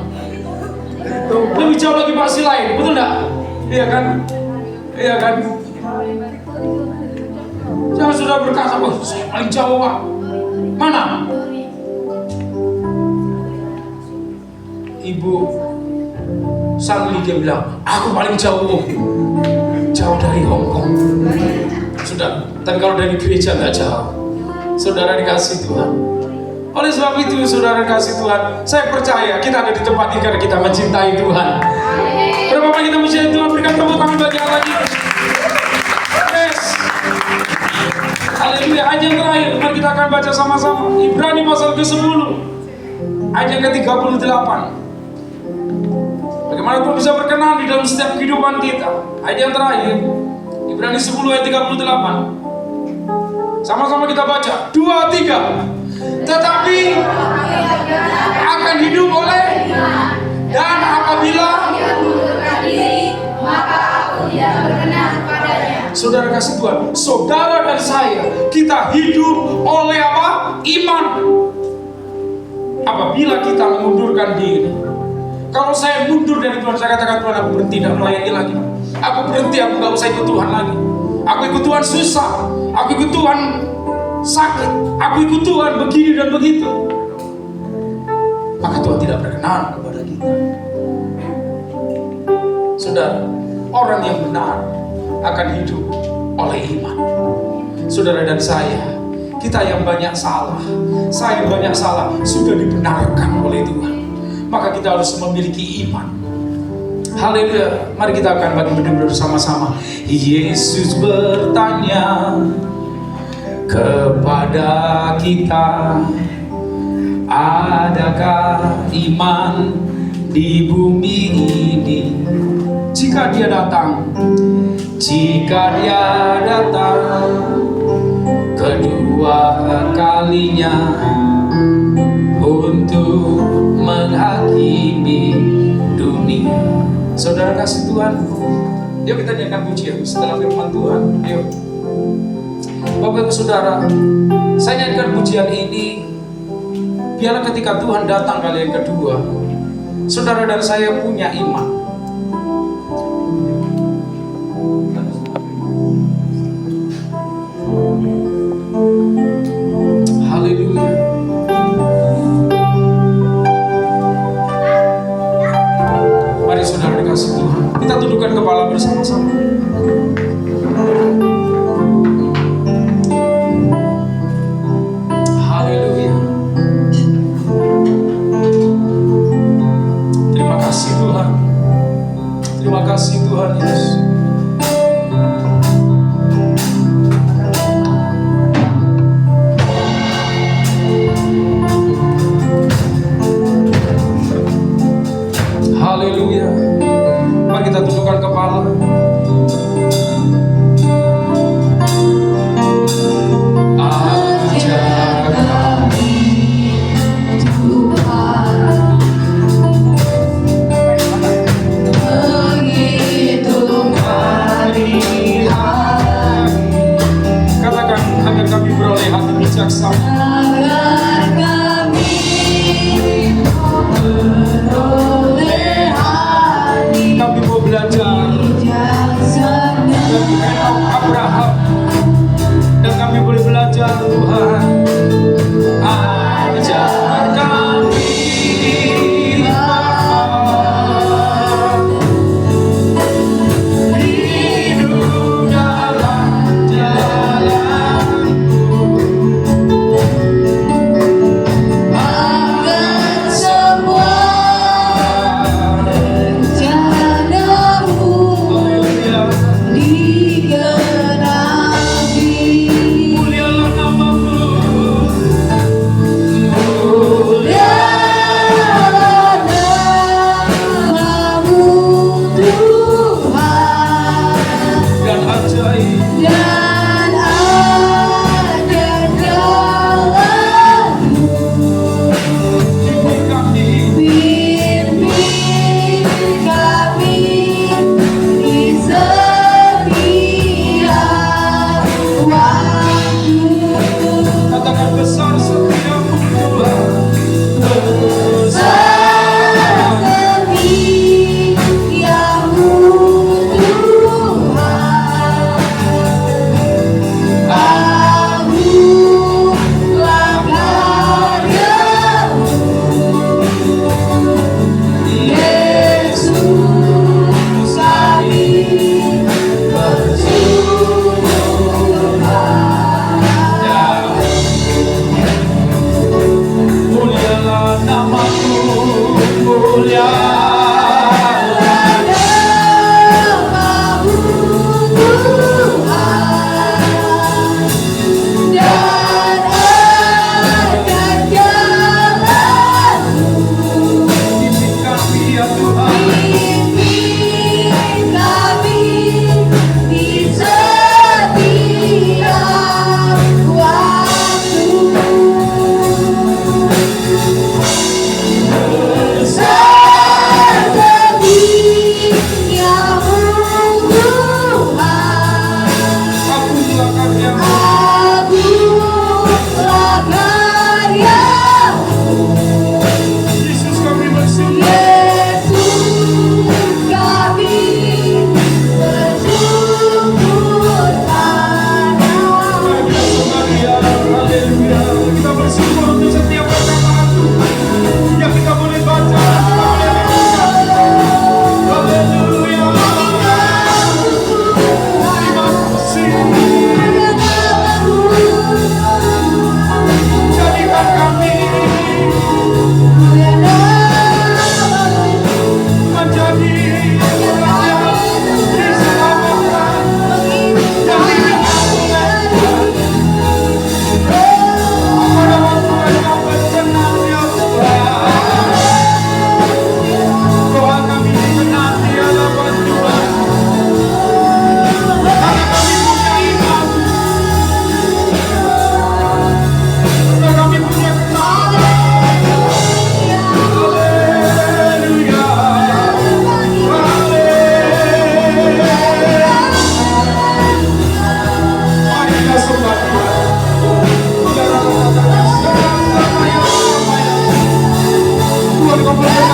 Lebih jauh lagi pasti lain, betul enggak? Iya kan? Iya kan? Jangan sudah berkata, oh, saya paling jauh Pak. Mana? Ibu Sanli dia bilang, aku paling jauh. Jauh dari Hongkong. Sudah, tapi kalau dari gereja nggak jauh. Saudara dikasih Tuhan. Oleh sebab itu, saudara kasih Tuhan, saya percaya kita ada di tempat ini karena kita mencintai Tuhan. Berapa banyak kita mencintai Tuhan? Berikan tepuk tangan bagi Allah kita. Yes. Haleluya. Ayat yang terakhir, mari kita akan baca sama-sama. Ibrani pasal ke-10, ayat yang ke-38. Bagaimana Tuhan bisa berkenan di dalam setiap kehidupan kita. Ayat yang terakhir, Ibrani 10 ayat 38. Sama-sama kita baca. 2, 3. Tetapi akan hidup oleh dan apabila maka aku tidak berkenan padanya. Saudara kasih Tuhan, saudara dan saya, kita hidup oleh apa? Iman. Apabila kita mengundurkan diri. Kalau saya mundur dari Tuhan, saya katakan Tuhan, aku berhenti, tidak melayani lagi. Aku berhenti, aku gak usah ikut Tuhan lagi. Aku ikut Tuhan susah, aku ikut Tuhan sakit, aku ikut Tuhan begini dan begitu, maka Tuhan tidak berkenan kepada kita. Saudara, orang yang benar akan hidup oleh iman. Saudara dan saya, kita yang banyak salah, saya yang banyak salah, sudah dibenarkan oleh Tuhan. Maka kita harus memiliki iman. Haleluya. Mari kita akan bagi berdoa bersama-sama. Yesus bertanya kepada kita, adakah iman di bumi ini? Jika dia datang kedua kalinya untuk menghakimi dunia. Saudara kasih Tuhan, yuk kita nyanyikan pujian setelah firman Tuhan. Yuk Bapak Ibu Saudara, saya nyanyikan pujian ini biarlah ketika Tuhan datang kali yang kedua, saudara dan saya punya iman. Haleluya. Mari saudara dikasih Tuhan, kita tundukkan kepala bersama-sama. Haleluya. Terima kasih Tuhan.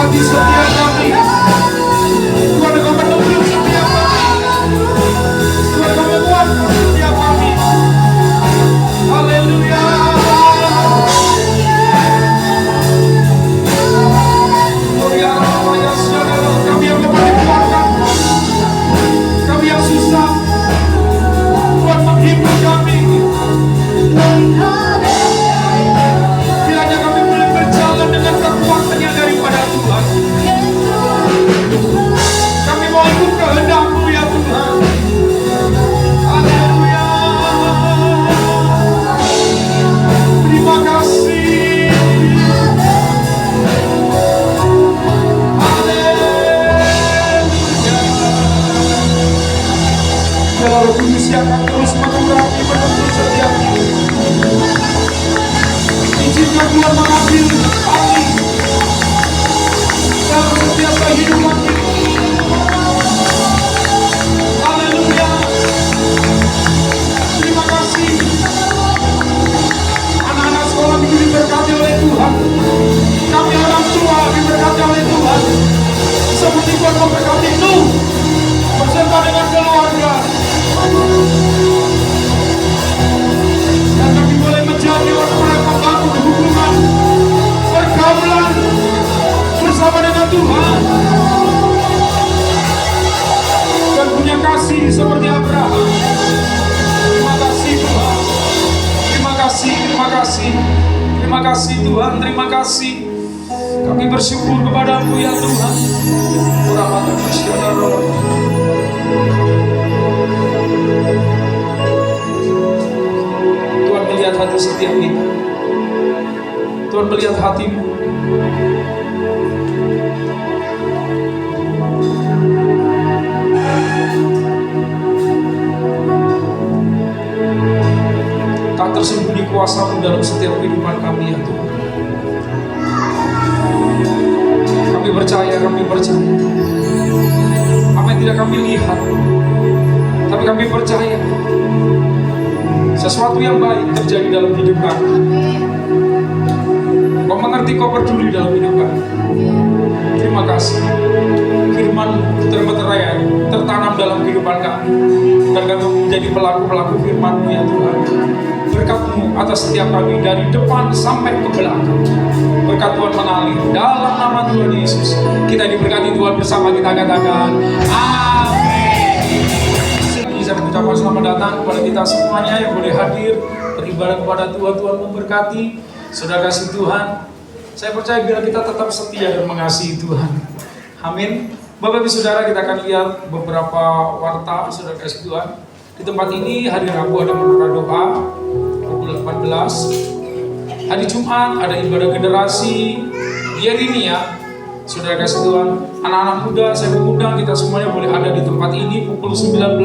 memberkati setiap kami. Tuhan Engkau menuntun setiap kami. Tuhan Engkau menguatkan setiap kami. Haleluya. Kami yang lemah dikeluarkan, kami yang susah, Tuhan menghibur kami. Kiranya kami boleh berjalan dengan kekuatan yang daripada Tuhan. Kami mau ikut kehendak-Mu ya Tuhan. Haleluya. Terima kasih. Roh Kudus yang akan terus mengurapi menuntun setiap hidup. Izinkan Tuhan mengambil kami dalam setiap kehidupan kita. Haleluya. Terima kasih. Anak-anak sekolah minggu diberkati oleh Tuhan. Kami orang tua diberkati oleh Tuhan. Seperti Tuhan memberkati Nuh beserta dengan keluarga. Dan kami boleh menjadi orang-orang yang membangun hubungan pergaulan bersama dengan Tuhan dan punya kasih seperti Abraham. Terima kasih Tuhan. Terima kasih, terima kasih. Terima kasih Tuhan, terima kasih. Kami bersyukur kepada-Mu ya Tuhan. Tuhan melihat hati setiap kita. Tuhan melihat hatimu. Tak tersembunyi kuasa-Mu dalam setiap kehidupan kami ya Tuhan. Kami percaya. Apa yang tidak kami lihat, tapi kami percaya sesuatu yang baik terjadi dalam hidup kami. Kau mengerti, Kau peduli dalam hidup kami. Terima kasih. Firman-Mu tertanam dalam kehidupan kami, dan kami menjadi pelaku-pelaku Firman-Mu ya Tuhan. Berkat-Mu atas setiap kami dari depan sampai ke belakang. Berkat Tuhan mengalir dalam nama Tuhan Yesus. Kita diberkati Tuhan bersama, kita katakan amin. Saya mengucapkan selamat datang kepada kita semuanya yang boleh hadir beribadah kepada Tuhan. Tuhan memberkati. Saudara kasih Tuhan, saya percaya bila kita tetap setia dan mengasihi Tuhan. Amin. Bapak Ibu Saudara, kita akan lihat beberapa warta saudara kasih Tuhan. Di tempat ini hari Rabu ada menara doa pukul 18. Hari Jumat ada ibadah generasi Yeremia. Saudara kasih Tuhan, anak-anak muda saya mengundang kita semuanya boleh ada di tempat ini pukul 19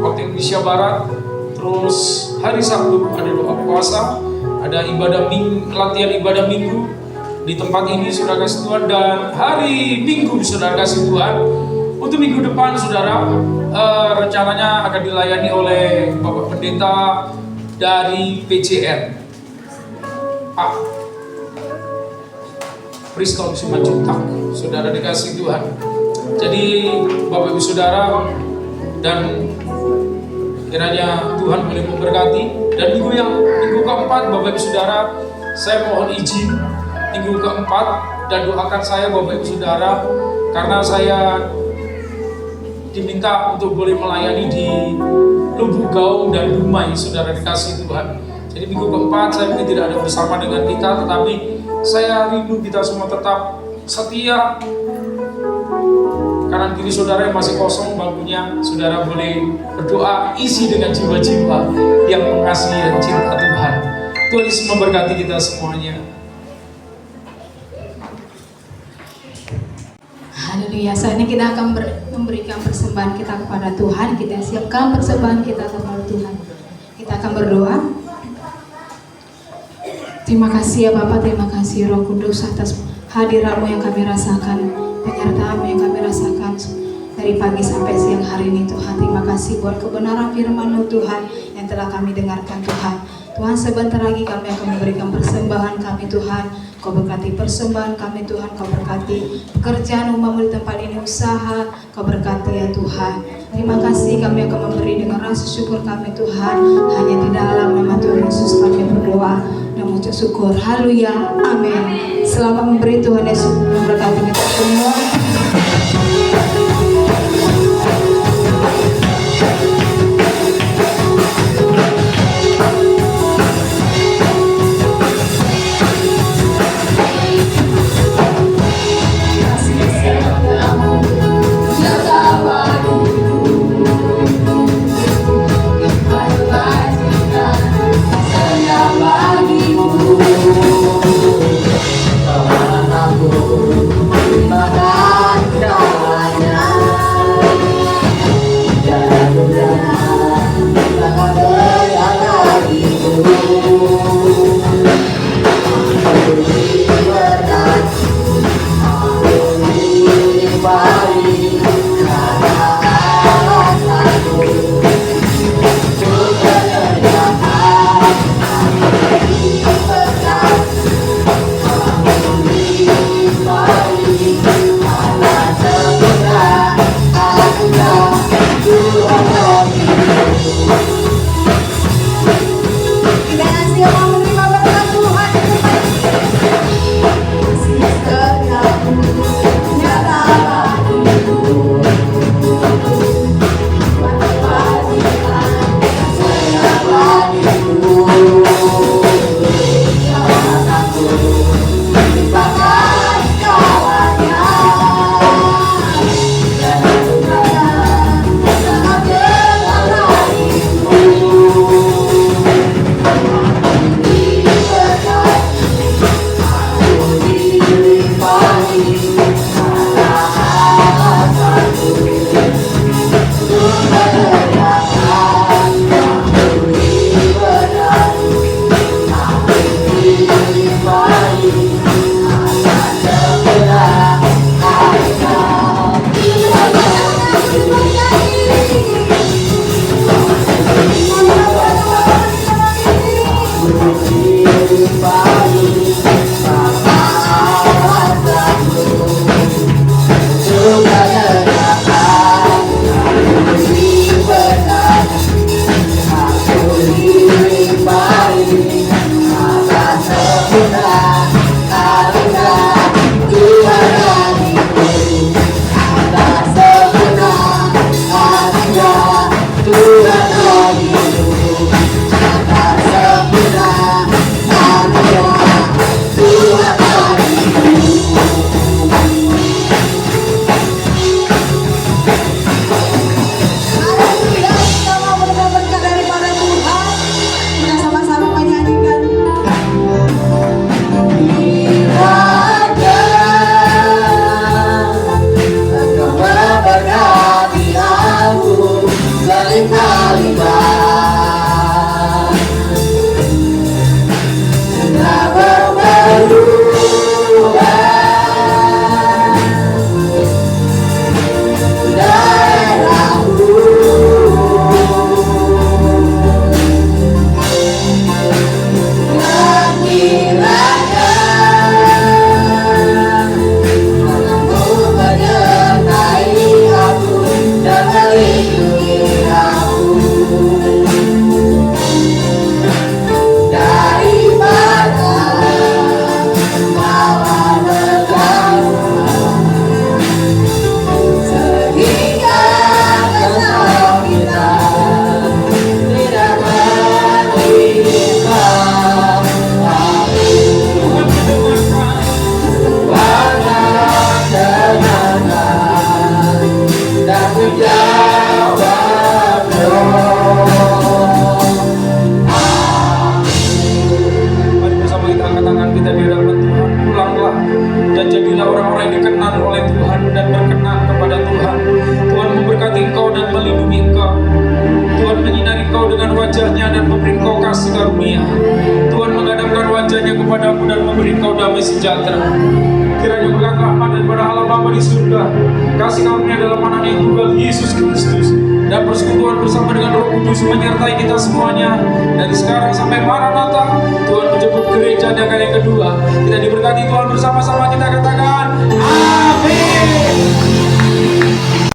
waktu Indonesia Barat. Terus hari Sabtu ada doa puasa, ada latihan ibadah minggu di tempat ini saudara kasih Tuhan. Dan hari Minggu saudara kasih Tuhan, untuk minggu depan saudara rencananya akan dilayani oleh Bapak Pendeta dari PJN, Pak Bristol Simanjuntak. Saudara dikasih Tuhan. Jadi Bapak Ibu Saudara, dan kiranya Tuhan boleh memberkati. Dan minggu keempat Bapak Ibu Saudara, saya mohon izin minggu keempat dan doakan saya Bapak Ibu Saudara, karena saya diminta untuk boleh melayani di Lubuk Gaung dan Dumai. Saudara dikasih Tuhan. Jadi minggu keempat saya mungkin tidak ada bersama dengan kita, tetapi saya rindu kita semua tetap setia. Kanan kiri saudara yang masih kosong bangkunya, saudara boleh berdoa isi dengan jiwa-jiwa yang mengasihi dan cinta Tuhan. Tuhan Yesus memberkati kita semuanya. Haleluya. Saat ini kita akan memberikan persembahan kita kepada Tuhan. Kita siapkan persembahan kita kepada Tuhan. Kita akan berdoa. Terima kasih ya Bapak, terima kasih Roh Kudus atas hadirat-Mu yang kami rasakan, penyertaan-Mu yang kami rasakan dari pagi sampai siang hari ini Tuhan. Terima kasih buat kebenaran firman-Mu Tuhan yang telah kami dengarkan Tuhan. Tuhan, sebentar lagi kami akan memberikan persembahan kami Tuhan. Kau berkati persembahan kami Tuhan, Kau berkati pekerjaan umatmu di tempat ini, usaha, Kau berkati ya Tuhan. Terima kasih, kami akan memberi dengan rasa syukur kami Tuhan. Hanya di dalam nama Tuhan Yesus kami berdoa dan mengucap syukur. Haleluya, amin. Selamat memberi, Tuhan Yesus memberkati kita semua. sejahtera. Kiranya berkat rahmat daripada Allah Bapa di surga, kasih karunia dalam anaknya Tuhan Yesus Kristus, dan persekutuan bersama dengan Roh Kudus menyertai kita semuanya dari sekarang sampai Maranatha. Tuhan menjemput gereja dan kali yang kedua. Kita diberkati Tuhan bersama-sama, kita katakan